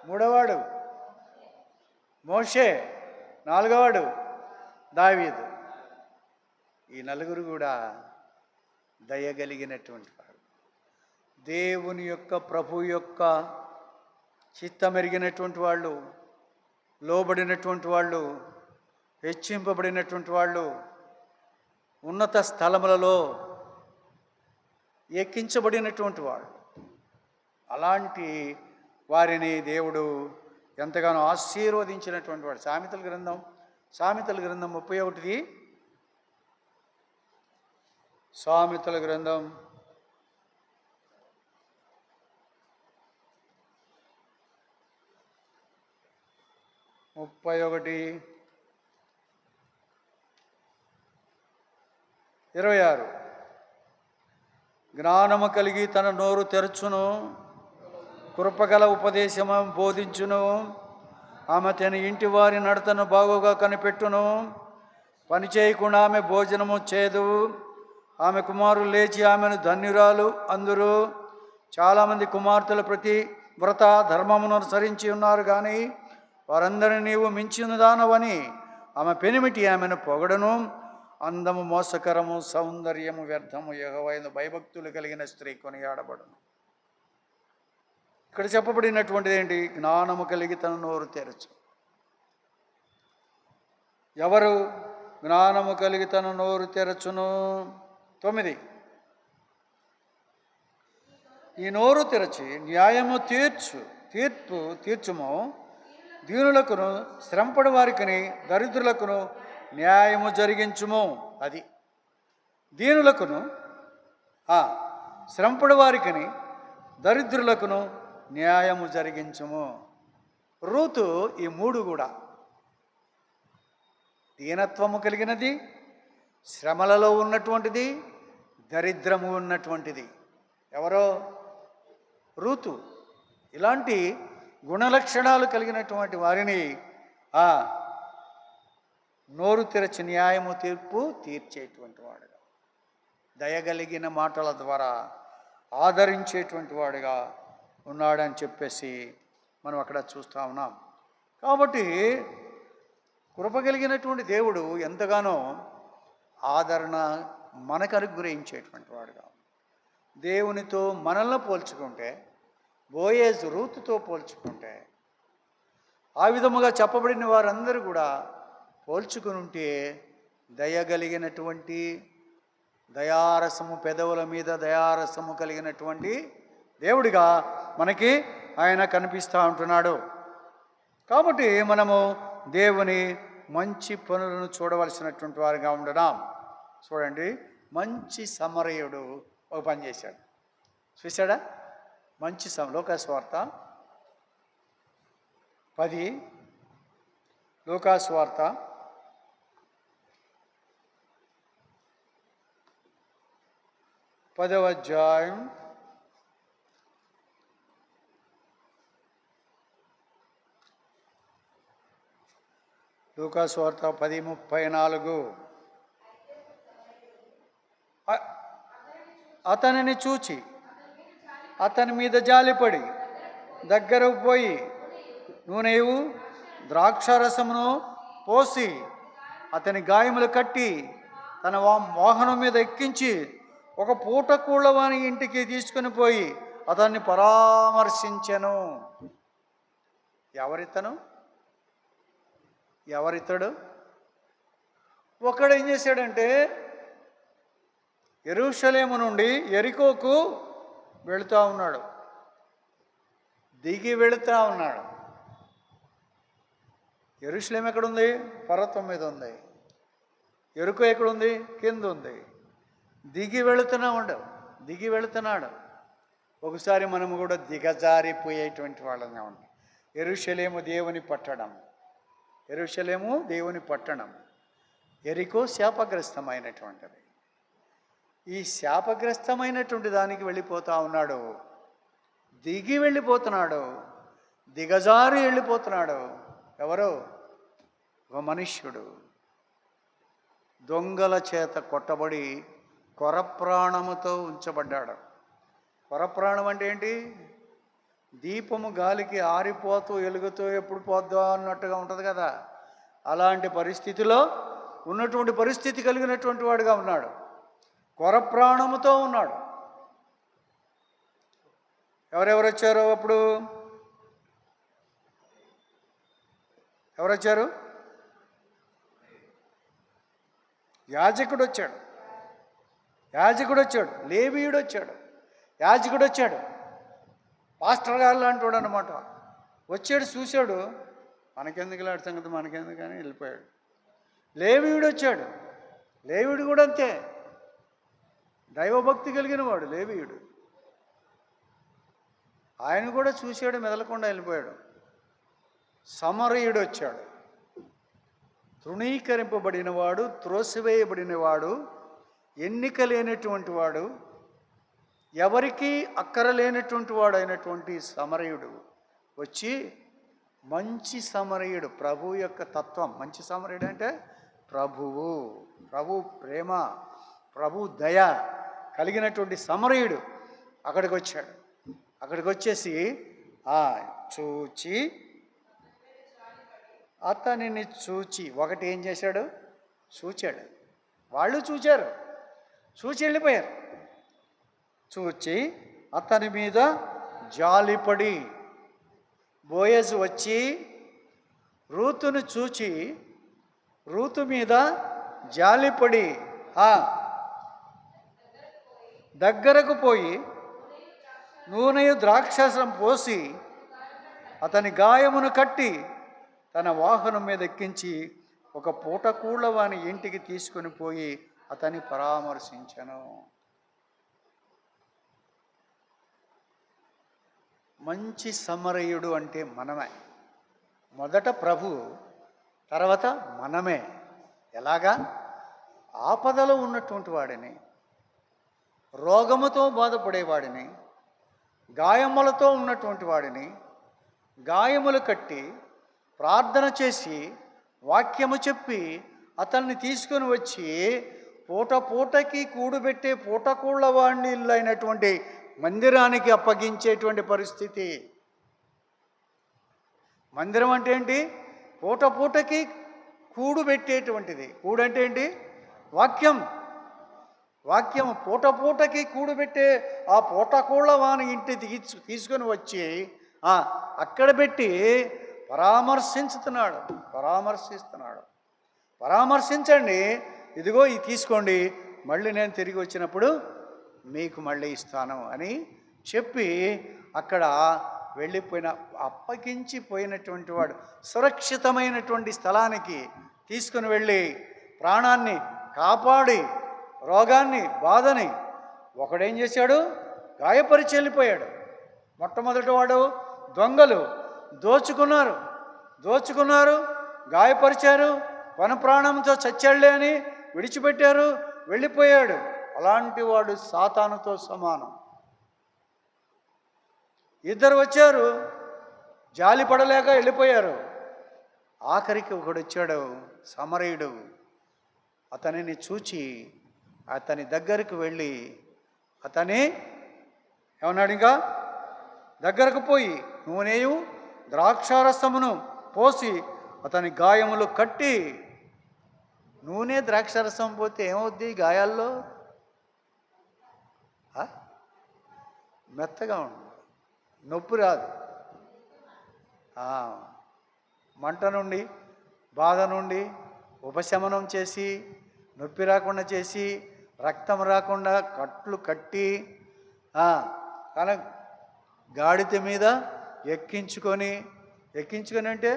మూడోవాడు మోషే. నాలుగవవాడు దావీదు. ఈ నలుగురు కూడా దయగలిగినటువంటి వారు, దేవుని యొక్క ప్రభు యొక్క చిత్తమెరిగినటువంటి వాళ్ళు, లోబడినటువంటి వాళ్ళు, హెచ్చింపబడినటువంటి వాళ్ళు, ఉన్నత స్థలములలో ఎక్కించబడినటువంటి వాళ్ళు. అలాంటి వారిని దేవుడు ఎంతగానో ఆశీర్వదించినటువంటి వాడు. సామెతల గ్రంథం 31 సామెతల గ్రంథం 31:26 జ్ఞానము కలిగి తన నోరు తెరచును, కృపగల ఉపదేశము బోధించును. ఆమె తన ఇంటి వారి నడతను బాగుగా కనిపెట్టును. పని చేయకుండా ఆమె భోజనము చేదు. ఆమె కుమారులు లేచి ఆమెను ధన్యురాలు అందురు. చాలామంది కుమార్తెలు ప్రతి వ్రత ధర్మమును అనుసరించి ఉన్నారు, కానీ వారందరినీ నీవు మించినదానవని ఆమె పెనిమిటి ఆమెను పొగడను. అందము మోసకరము, సౌందర్యము వ్యర్థము. యెహోవా భయభక్తులు కలిగిన స్త్రీ కొనియాడబడును. ఇక్కడ చెప్పబడినటువంటిది ఏంటి? జ్ఞానము కలిగి తన నోరు తెరచు. ఎవరు జ్ఞానము కలిగి తన నోరు తెరచును? 9 ఈ నోరు తెరచి న్యాయము తీర్చుము. దీనులకును శ్రమపడి వారికిని దరిద్రులకును న్యాయము జరిగించుము. అది దీనులకును శ్రమపడి వారికిని దరిద్రులకును న్యాయము జరిగించుము. రూతు ఈ 3 కూడా దీనత్వము కలిగినది, శ్రమలలో ఉన్నటువంటిది, దరిద్రము ఉన్నటువంటిది. ఎవరో? రూతు. ఇలాంటి గుణలక్షణాలు కలిగినటువంటి వారిని నోరు తెరచి న్యాయము తీర్చేటువంటి వాడుగా, దయగలిగిన మాటల ద్వారా ఆదరించేటువంటి వాడుగా ఉన్నాడని చెప్పేసి మనం అక్కడ చూస్తూ ఉన్నాం. కాబట్టి కృప కలిగినటువంటి దేవుడు ఎంతగానో ఆదరణ మనకు అనుగ్రహించేటువంటి వాడుగా, దేవునితో మనల్ని పోల్చుకుంటే, బోయేజు రూతుతో పోల్చుకుంటే, ఆ విధముగా చెప్పబడిన వారందరూ కూడా పోల్చుకుని ఉంటే దయగలిగినటువంటి, దయారసము, పెదవుల మీద దయారసము కలిగినటువంటి దేవుడిగా మనకి ఆయన కనిపిస్తూ ఉంటున్నాడు. కాబట్టి మనము దేవుని మంచి పనులను చూడవలసినటువంటి వారిగా ఉండడం. చూడండి, మంచి సమరయుడు ఒక పని చేశాడు. చూశాడా? మంచి లోకాసువార్త 10 లోకాసువార్త 10వ అధ్యాయం 10:34 అతనిని చూచి అతని మీద జాలిపడి దగ్గరకు పోయి నూనెయు ద్రాక్షారసమును పోసి అతని గాయములు కట్టి తన వాహనం మీద ఎక్కించి ఒక పూట కూళ్ళ వాని ఇంటికి తీసుకుని పోయి అతన్ని పరామర్శించెను. ఎవరితడు? ఒకడు ఏం చేశాడంటే, యెరూషలేము నుండి యెరికోకు వెళుతూ ఉన్నాడు, దిగి వెళుతూ ఉన్నాడు. యెరూషలేం ఎక్కడుంది? పర్వతం మీద ఉంది. యెరికో ఎక్కడుంది? కింద ఉంది. దిగి వెళుతున్నాడు. ఒకసారి మనము కూడా దిగజారిపోయేటువంటి వాళ్ళంగా ఉంటాం. యెరూషలేము దేవుని పట్టణం, యెరికో శాపగ్రస్తమైనటువంటిది. ఈ శాపగ్రస్తమైనటువంటి దానికి వెళ్ళిపోతూ ఉన్నాడు, దిగజారి వెళ్ళిపోతున్నాడు. ఎవరో? ఒక మనుష్యుడు దొంగల చేత కొట్టబడి కొరప్రాణముతో ఉంచబడ్డాడు. కొరప్రాణం అంటే ఏంటి? దీపము గాలికి ఆరిపోతూ ఎలుగుతూ ఎప్పుడు పోద్దా అన్నట్టుగా ఉంటుంది కదా. అలాంటి పరిస్థితిలో ఉన్నటువంటి పరిస్థితి కలిగినటువంటి వాడుగా ఉన్నాడు. కొర ప్రాణముతో ఉన్నాడు. ఎవరెవరు వచ్చారు అప్పుడు? ఎవరొచ్చారు? యాజకుడు వచ్చాడు, లేవీయుడు వచ్చాడు, యాజకుడు వచ్చాడు, పాస్టర్ గారు లాంటి అనమాట. వచ్చాడు, చూశాడు, మనకెందుకు ఇలాంటి సంగతి మనకెందుకు అని వెళ్ళిపోయాడు. లేవీయుడు వచ్చాడు, లేవీయుడు కూడా అంతే, దైవభక్తి కలిగిన వాడు లేవీయుడు. ఆయన కూడా చూశాడు, మెదలకుండా వెళ్ళిపోయాడు. సమరయుడు వచ్చాడు, తృణీకరింపబడినవాడు, త్రోసివేయబడినవాడు, ఎన్నిక లేనటువంటి వాడు, ఎవరికీ అక్కరలేనటువంటి వాడు అయినటువంటి సమరయుడు వచ్చి, మంచి సమరయుడు, ప్రభు యొక్క తత్వం, మంచి సమరయుడు అంటే ప్రభు ప్రేమ, ప్రభు దయ కలిగినటువంటి సమరయుడు అక్కడికి వచ్చాడు. అక్కడికి వచ్చేసి చూచి, అతనిని చూచి, ఒకటి ఏం చేశాడు? చూచాడు. వాళ్ళు చూచారు, చూచి వెళ్ళిపోయారు. చూచి అతని మీద జాలిపడి, బోయజు వచ్చి రూతును చూచి రూతు మీద జాలిపడి దగ్గరకు పోయి నూనెయు ద్రాక్షరసం పోసి అతని గాయమును కట్టి తన వాహనం మీద ఎక్కించి ఒక పూటకూళ్ళ వాని ఇంటికి తీసుకొని పోయి అతన్ని పరామర్శించను. మంచి సమరయుడు అంటే మనమే. మొదట ప్రభు, తర్వాత మనమే. ఎలాగా? ఆపదలో ఉన్నటువంటి వాడిని, రోగముతో బాధపడేవాడిని, గాయములతో ఉన్నటువంటి వాడిని గాయములు కట్టి ప్రార్థన చేసి వాక్యము చెప్పి అతన్ని తీసుకొని వచ్చి పూటకి కూడుబెట్టే పూటకూళ్ళ వాడిని ఇల్లు అయినటువంటి మందిరానికి అప్పగించేటువంటి పరిస్థితి. మందిరం అంటే ఏంటి? పూటకి కూడు పెట్టేటువంటిది. కూడు అంటే ఏంటి? వాక్యం పూటకి కూడుబెట్టే ఆ పూటకూళ్ళ వాని ఇంటి తీసుకొని వచ్చి అక్కడ పెట్టి పరామర్శించండి, ఇదిగో ఇది తీసుకోండి, మళ్ళీ నేను తిరిగి వచ్చినప్పుడు మీకు మళ్ళీ ఇస్తాను అని చెప్పి అక్కడ వెళ్ళిపోయిన, అప్పగించిపోయినటువంటి వాడు సురక్షితమైనటువంటి స్థలానికి తీసుకుని వెళ్ళి ప్రాణాన్ని కాపాడి రోగాన్ని బాధని ఒకడేం చేశాడు? గాయపరిచి వెళ్ళిపోయాడు. మొట్టమొదటి వాడు దొంగలు దోచుకున్నారు, గాయపరిచారు, ప్రాణంతో చచ్చాడులే అని విడిచిపెట్టారు, వెళ్ళిపోయాడు. అలాంటి వాడు సాతానుతో సమానం. ఇద్దరు వచ్చారు, జాలి పడలేక వెళ్ళిపోయారు. ఆఖరికి ఒకడు వచ్చాడు, సమరయుడు. అతనిని చూచి అతని దగ్గరకు వెళ్ళి అతని ఏమన్నాడు? ఇంకా దగ్గరకు పోయి నూనెయు ద్రాక్షారసమును పోసి అతని గాయములు కట్టి. నూనె ద్రాక్షారసం పోతే ఏమవుద్ది? గాయాల్లో మెత్తగా ఉంటుంది, నొప్పి రాదు. మంట నుండి, బాధ నుండి ఉపశమనం చేసి, నొప్పి రాకుండా చేసి, రక్తం రాకుండా కట్లు కట్టి తన గాడిద మీద ఎక్కించుకొని అంటే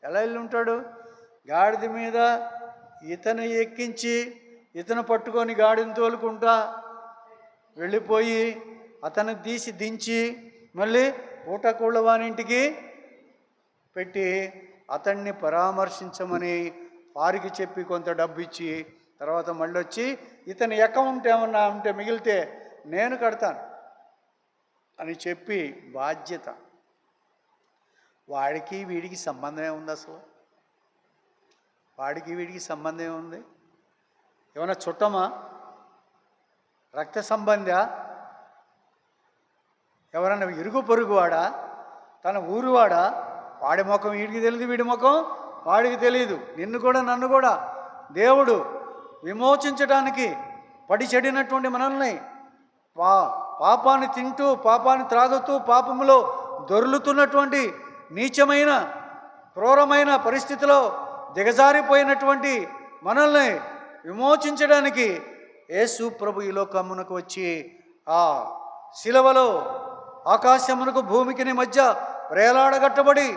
ఎలా వెళ్ళి ఉంటాడు? గాడిద మీద ఇతను ఎక్కించి ఇతను పట్టుకొని గాడిని తోలుకుంటా వెళ్ళిపోయి అతను తీసి దించి మళ్ళీ పూటకూళ్ళ వానింటికి పెట్టి అతన్ని పరామర్శించమని వారికి చెప్పి కొంత డబ్బు ఇచ్చి తర్వాత మళ్ళీ వచ్చి ఇతని అకౌంట్ ఏమన్నా ఉంటే మిగిలితే నేను కడతాను అని చెప్పి బాధ్యత. వాడికి వీడికి సంబంధం ఏముంది? అసలు వాడికి వీడికి సంబంధం ఏముంది? ఏమన్నా చుట్టమా? రక్త సంబంధా? ఎవరన్నా ఇరుగు పొరుగువాడా? తన ఊరువాడా? వాడి ముఖం వీడికి తెలియదు, వీడి ముఖం వాడికి తెలియదు. నిన్ను కూడా నన్ను కూడా దేవుడు విమోచించడానికి పడి చెడినటువంటి మనల్ని పాపాన్ని తింటూ, పాపాన్ని త్రాగుతూ, పాపములో దొర్లుతున్నటువంటి నీచమైన క్రూరమైన పరిస్థితిలో దిగజారిపోయినటువంటి మనల్ని విమోచించడానికి యేసు ప్రభు ఈ లోకమునకు వచ్చి ఆ శిలవలో ఆకాశమునకు భూమికి మధ్య వేలాడగట్టబడి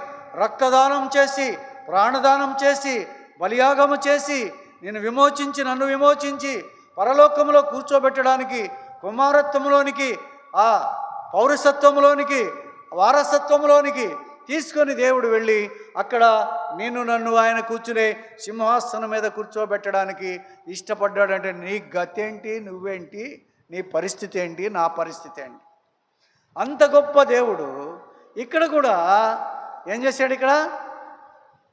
రక్తదానం చేసి, ప్రాణదానం చేసి, బలియాగము చేసి, నిన్ను విమోచించి, నన్ను విమోచించి పరలోకములో కూర్చోబెట్టడానికి, కుమారత్వంలోనికి, ఆ పౌరసత్వంలోనికి, వారసత్వంలోనికి తీసుకొని దేవుడు వెళ్ళి అక్కడ నిన్ను నన్ను ఆయన కూర్చునే సింహాసనం మీద కూర్చోబెట్టడానికి ఇష్టపడ్డాడంటే నీ గతి ఏంటి, నువ్వేంటి, నీ పరిస్థితి ఏంటి, నా పరిస్థితి ఏంటి? అంత గొప్ప దేవుడు ఇక్కడ కూడా ఏం చేశాడు? ఇక్కడ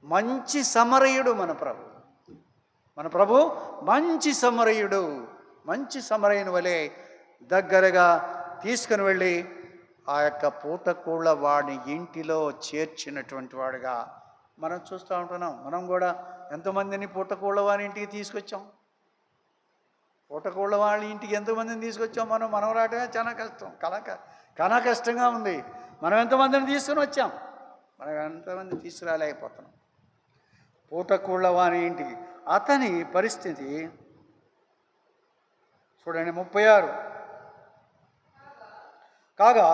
మంచి సమరయుడు మన ప్రభు మంచి సమరయుడు. మంచి సమరయుని వలె దగ్గరగా తీసుకుని వెళ్ళి ఆ యొక్క పూటకూళ్ళ వాడిని ఇంటిలో చేర్చినటువంటి వాడుగా మనం చూస్తూ ఉంటున్నాం. మనం కూడా ఎంతమందిని పూటకూళ్ళ వాడి ఇంటికి తీసుకొచ్చాం? పూటకూళ్ళ వాళ్ళ ఇంటికి ఎంతమందిని తీసుకొచ్చాం? మనం రావటమే చాలా కష్టం, చాలా కష్టంగా ఉంది. మనం ఎంతమందిని తీసుకుని వచ్చాం? మనం ఎంతమంది తీసుకురాలేకపోతున్నాం. పూటకూళ్ళ వాని ఇంటికి అతని పరిస్థితి చూడండి 36. కాగా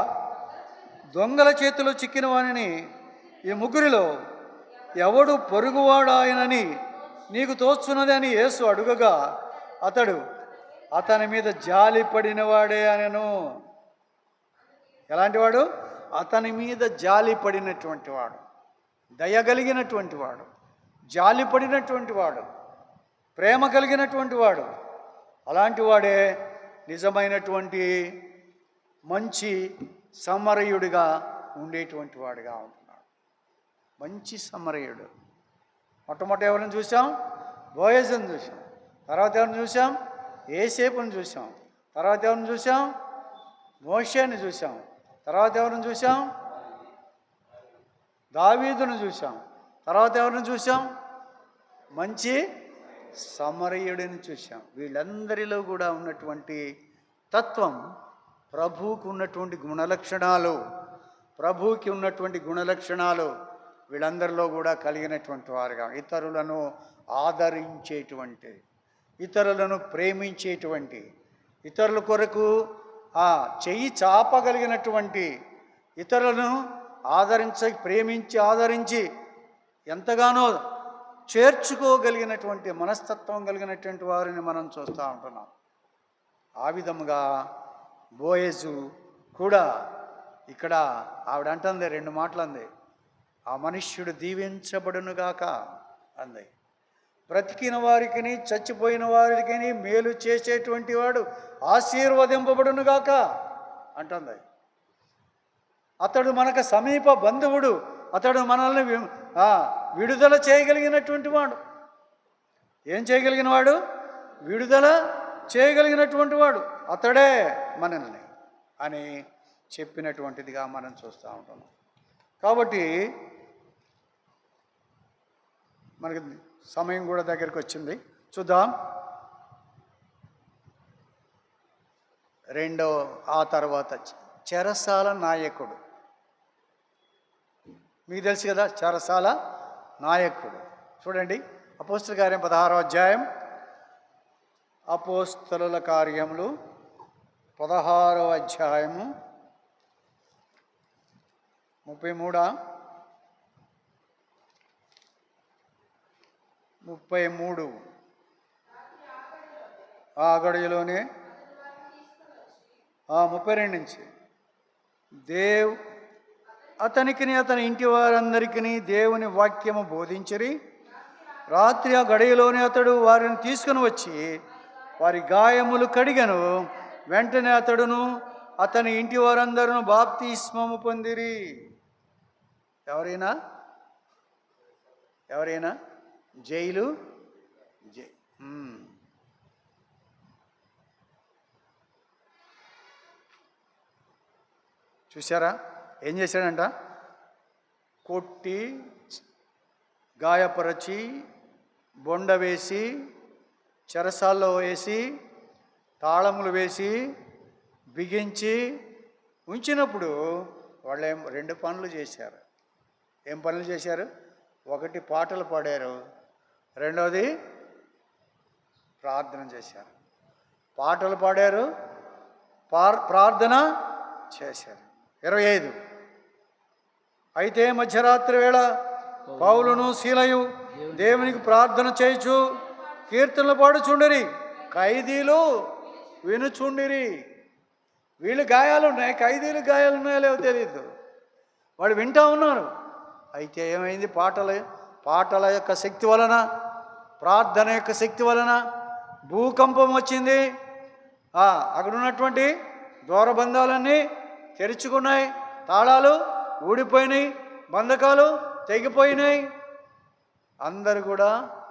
దొంగల చేతిలో చిక్కిన వానిని ఈ ముగ్గురిలో ఎవడు పొరుగువాడాయనని నీకు తోచున్నది అని యేసు అడుగగా అతడు అతని మీద జాలి పడినవాడే అనెను. ఎలాంటి వాడు? అతని మీద జాలి పడినటువంటి వాడు, దయగలిగినటువంటి వాడు, జాలి పడినటువంటి వాడు, ప్రేమ కలిగినటువంటి వాడు. అలాంటి వాడే నిజమైనటువంటి మంచి సమరయుడిగా ఉండేటువంటి వాడుగా ఉంటున్నాడు. మంచి సమరయుడు. మొట్టమొదటి ఎవరిని చూసాం? బోయజుని చూసాం. తర్వాత ఎవరిని చూసాం? యేసేపుని చూసాం. తర్వాత ఎవరిని చూసాం? మోషేని చూసాం. తర్వాత ఎవరిని చూసాం? దావీదును చూసాం. తర్వాత ఎవరిని చూసాం? మంచి సమరయుడిని చూసాం. వీళ్ళందరిలో కూడా ఉన్నటువంటి తత్వం, ప్రభువుకు ఉన్నటువంటి గుణలక్షణాలు వీళ్ళందరిలో కూడా కలిగినటువంటి వారుగా, ఇతరులను ఆదరించేటువంటి, ఇతరులను ప్రేమించేటువంటి, ఇతరుల కొరకు చెయ్యి చాపగలిగినటువంటి, ఇతరులను ప్రేమించి ఆదరించి ఎంతగానో చేర్చుకోగలిగినటువంటి మనస్తత్వం కలిగినటువంటి వారిని మనం చూస్తూ ఉంటున్నాం. ఆ విధముగా బోయజు కూడా ఇక్కడ ఆవిడ అంటుంది, 2 మాటలు అంది. ఆ మనుష్యుడు దీవించబడునుగాక అంది. బ్రతికిన వారికి, చచ్చిపోయిన వారికి మేలు చేసేటువంటి వాడు ఆశీర్వదింపబడునుగాక అంటుంది. అతడు మనకు సమీప బంధువుడు, అతడు మనల్ని విడుదల చేయగలిగినటువంటి వాడు. ఏం చేయగలిగిన వాడు? విడుదల చేయగలిగినటువంటి వాడు అతడే మనల్ని అని చెప్పినటువంటిదిగా మనం చూస్తూ ఉంటున్నాం. కాబట్టి మనకి సమయం కూడా దగ్గరికి వచ్చింది. చూద్దాం. ఆ తర్వాత చెరసాల నాయకుడు. మీకు తెలుసు కదా, చెరసాల నాయకుడు. చూడండి, అపోస్తల కార్యం 16వ అధ్యాయం. అపోస్తలుల కార్యములు 16వ అధ్యాయము 33 ఆ గడియలోనే 32 నుంచి అతనికి అతని ఇంటి వారందరికీ దేవుని వాక్యము బోధించిరి. రాత్రి ఆ గడియలోనే అతడు వారిని తీసుకుని వచ్చి వారి గాయములు కడిగను. వెంటనే అతడును అతని ఇంటి వారందరూ బాప్తిస్మము పొందిరి. ఎవరైనా జైలు చూసారా? ఏం చేశాడంట? కొట్టి గాయపరచి బొండ వేసి చెరసాల్లో వేసి తాళములు వేసి బిగించి ఉంచినప్పుడు వాళ్ళు రెండు పనులు చేశారు. ఏం పనులు చేశారు? ఒకటి పాటలు పాడారు, రెండవది ప్రార్థన చేశారు. పాటలు పాడారు, ప్రార్థన చేశారు. 25 అయితే మధ్యరాత్రి వేళ పౌలును శీలయు దేవునికి ప్రార్థన చేయుచు కీర్తనలు పాడుచుండిరి, ఖైదీలు వినుచుండిరి. వీళ్ళు గాయాలున్నాయి, ఖైదీలు గాయాలున్నాయో లేవో తెలియదు, వాళ్ళు వింటూ ఉన్నారు. అయితే ఏమైంది? పాటల యొక్క శక్తి వలన, ప్రార్థన యొక్క శక్తి వలన భూకంపం వచ్చింది. అక్కడ ఉన్నటువంటి ద్వారబంధాలన్నీ తెరుచుకున్నాయి, తాళాలు ఊడిపోయినాయి, బంధకాలు తెగిపోయినాయి. అందరు కూడా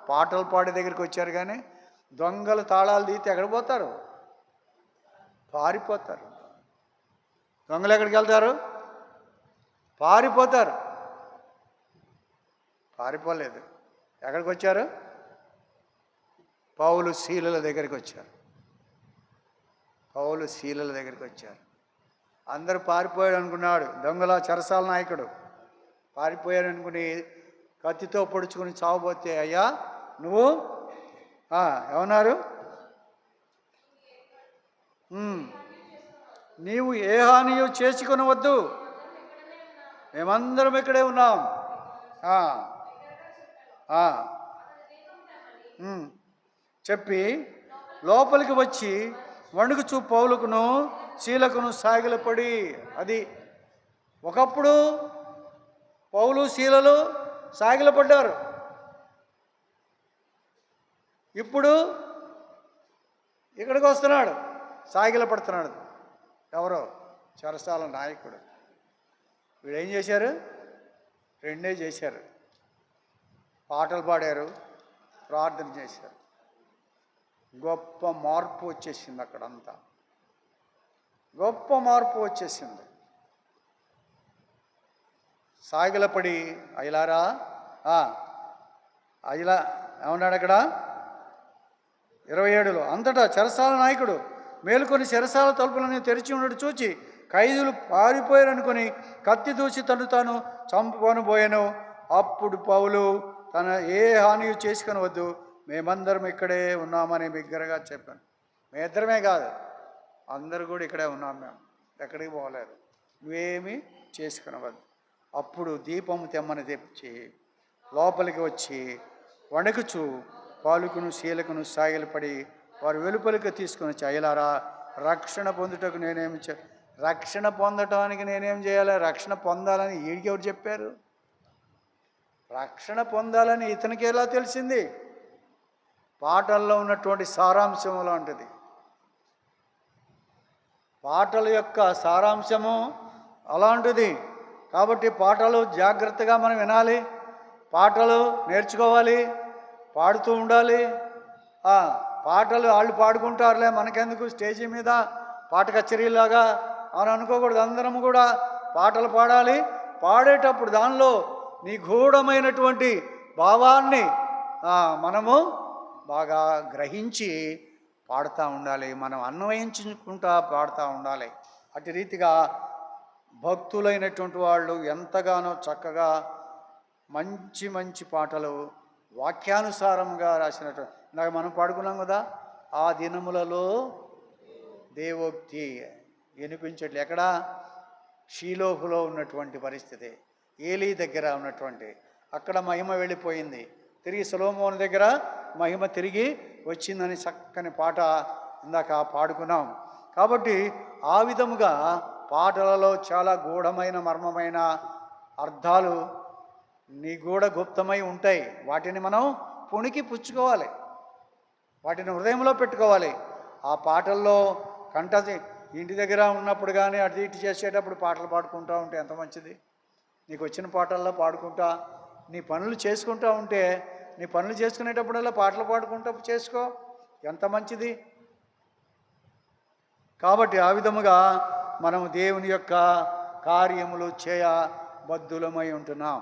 పాటలు పాడే దగ్గరికి వచ్చారు. కానీ దొంగలు తాళాలు తీస్తే ఎక్కడ పోతారు? పారిపోతారు. దొంగలు ఎక్కడికి వెళ్తారు? పారిపోతారు. పారిపోలేదు. ఎక్కడికి వచ్చారు? పౌలు శీలల దగ్గరికి వచ్చారు. పౌలు శీలల దగ్గరికి వచ్చారు. అందరూ పారిపోయాడు అనుకున్నాడు. దొంగల చెరసాల నాయకుడు పారిపోయాడు అనుకుని కత్తితో పొడుచుకుని చావబోతే, అయ్యా నువ్వు ఏమన్నారు? నీవు ఏ హానియు చేసుకొనవద్దు, మేమందరం ఇక్కడే ఉన్నాం. చెప్పి లోపలికి వచ్చి వణుకుచూ పౌలుకును శీలకును సాగిలపడి. అది ఒకప్పుడు పౌలు శీలలు సాగిలపడ్డారు. ఇప్పుడు ఇక్కడికి వస్తున్నాడు, సాగిలపడుతున్నాడు. ఎవరో చెరసాల నాయకుడు. వీళ్ళు ఏం చేశారు? రెండే చేశారు. పాటలు పాడారు, ప్రార్థన చేశారు. గొప్ప మార్పు వచ్చేసింది. అక్కడంతా గొప్ప మార్పు వచ్చేసింది. సాగిలపడి అయ్యలారా, అయ్యలా ఏమన్నాడు అక్కడ 27లో, అంతటా చెరసాల నాయకుడు మేలుకొని చెరసాల తలుపులను తెరిచి ఉండడు చూచి ఖైదీలు పారిపోయారనుకొని కత్తి దూసి తాను చంపుకొనబోయాను. అప్పుడు పౌలు తన ఏ హాని చేసుకొని వద్దు, మేమందరం ఇక్కడే ఉన్నామని బిగ్గరగా చెప్పాను. మేమిద్దరమే కాదు, అందరూ కూడా ఇక్కడే ఉన్నాం, మేము ఎక్కడికి పోలేదు, నువ్వేమీ చేసుకునవద్దు. అప్పుడు దీపము తెమ్మని తెచ్చి లోపలికి వచ్చి వణుకుచు పాలుకును శీలకును సాగిలపడి వారు వెలుపలికి తీసుకుని వచ్చి, అయ్యలారా రక్షణ పొందుటకు రక్షణ పొందటానికి నేనేం చేయాలి? రక్షణ పొందాలని ఈడికి ఎవరు చెప్పారు? రక్షణ పొందాలని ఇతనికి ఎలా తెలిసింది? పాటల్లో ఉన్నటువంటి సారాంశం లాంటిది. పాటల యొక్క సారాంశము అలాంటిది. కాబట్టి పాటలు జాగ్రత్తగా మనం వినాలి, పాటలు నేర్చుకోవాలి, పాడుతూ ఉండాలి. పాటలు వాళ్ళు పాడుకుంటారులే, మనకెందుకు స్టేజీ మీద పాట కచేరీలాగా అని అనుకోకూడదు. అందరం కూడా పాటలు పాడాలి. పాడేటప్పుడు దానిలో నిగూఢమైనటువంటి భావాన్ని మనము బాగా గ్రహించి పాడుతూ ఉండాలి, మనం అన్వయించుకుంటా పాడుతూ ఉండాలి. అటు రీతిగా భక్తులైనటువంటి వాళ్ళు ఎంతగానో చక్కగా మంచి మంచి పాటలు వాక్యానుసారంగా రాసినటువంటి, నాకు మనం పాడుకున్నాం కదా, ఆ దినములలో దేవోక్తి వినిపించట్లే. ఎక్కడ? షీలోహులో ఉన్నటువంటి పరిస్థితి, ఏలీ దగ్గర ఉన్నటువంటి, అక్కడ మహిమ వెళ్ళిపోయింది. తిరిగి సొలొమోను దగ్గర మహిమ తిరిగి వచ్చిందని చక్కని పాట ఇందాక పాడుకున్నాం. కాబట్టి ఆ విధముగా పాటలలో చాలా గూఢమైన మర్మమైన అర్థాలు నిగూఢ గుప్తమై ఉంటాయి. వాటిని మనం పుణికి పుచ్చుకోవాలి, వాటిని హృదయంలో పెట్టుకోవాలి. ఆ పాటల్లో ఇంటి దగ్గర ఉన్నప్పుడు కానీ అటు ఇటు చేసేటప్పుడు పాటలు పాడుకుంటూ ఉంటే ఎంత మంచిది. నీకు వచ్చిన పాటల్లో పాడుకుంటా నీ పనులు చేసుకుంటూ ఉంటే, నీ పనులు చేసుకునేటప్పుడల్లా పాటలు పాడుకుంటూ చేసుకో, ఎంత మంచిది. కాబట్టి ఆ విధముగా మనము దేవుని యొక్క కార్యములు చేయబద్ధులమై ఉంటున్నాం.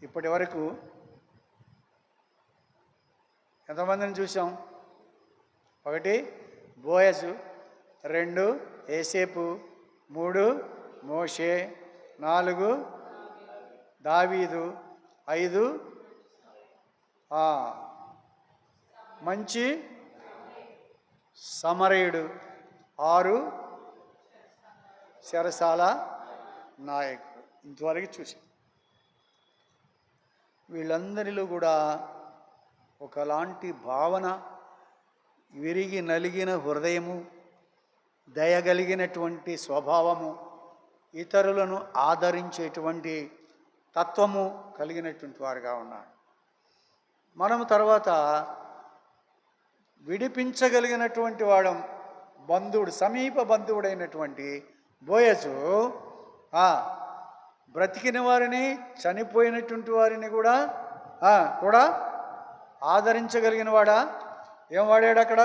ఇప్పటి వరకు ఎంతమందిని చూసాం? 1 బోయజు, 2 యోసేపు, 3 మోషే, 4 దావీదు, 5 మంచి సమరయుడు, 6 చెరసాల నాయకుడు. ఇంతవరకు చూసాం. వీళ్ళందరిలో కూడా ఒకలాంటి భావన, విరిగి నలిగిన హృదయము, దయగలిగినటువంటి స్వభావము, ఇతరులను ఆదరించేటువంటి తత్వము కలిగినటువంటి వారుగా ఉన్నారు. మనము తర్వాత విడిపించగలిగినటువంటి వాడు బంధువుడు, సమీప బంధువుడైనటువంటి బోయజు బ్రతికిన వారిని, చనిపోయినటువంటి వారిని కూడా ఆదరించగలిగిన వాడా? ఏం వాడాడు అక్కడ?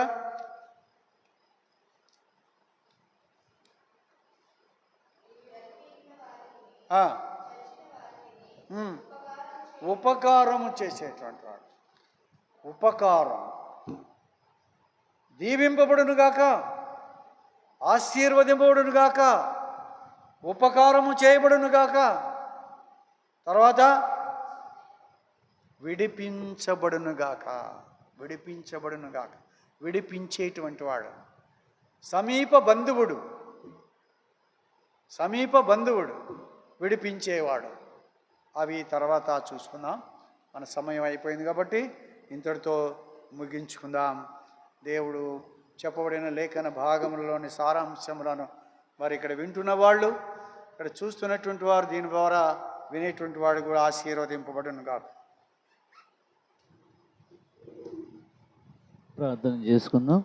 ఉపకారము చేసేటువంటి వాడు. ఉపకారం దీవింపబడునుగాక, ఆశీర్వదింపబడునుగాక, ఉపకారము చేయబడునుగాక. తర్వాత విడిపించబడునుగాక. విడిపించబడునుగాక, విడిపించేటువంటి వాడు, సమీప బంధువుడు, సమీప బంధువుడు, విడిపించేవాడు. అవి తర్వాత చూసుకుందాం. మన సమయం అయిపోయింది కాబట్టి ఇంతటితో ముగించుకుందాం. దేవుడు చెప్పబడిన లేఖన భాగములలోని సారాంశములను మరి ఇక్కడ వింటున్న వాళ్ళు, ఇక్కడ చూస్తున్నటువంటి వారు, దీని ద్వారా వినేటువంటి వాడు కూడా ఆశీర్వదింపబడును కాక. ప్రార్థన చేసుకుందాం.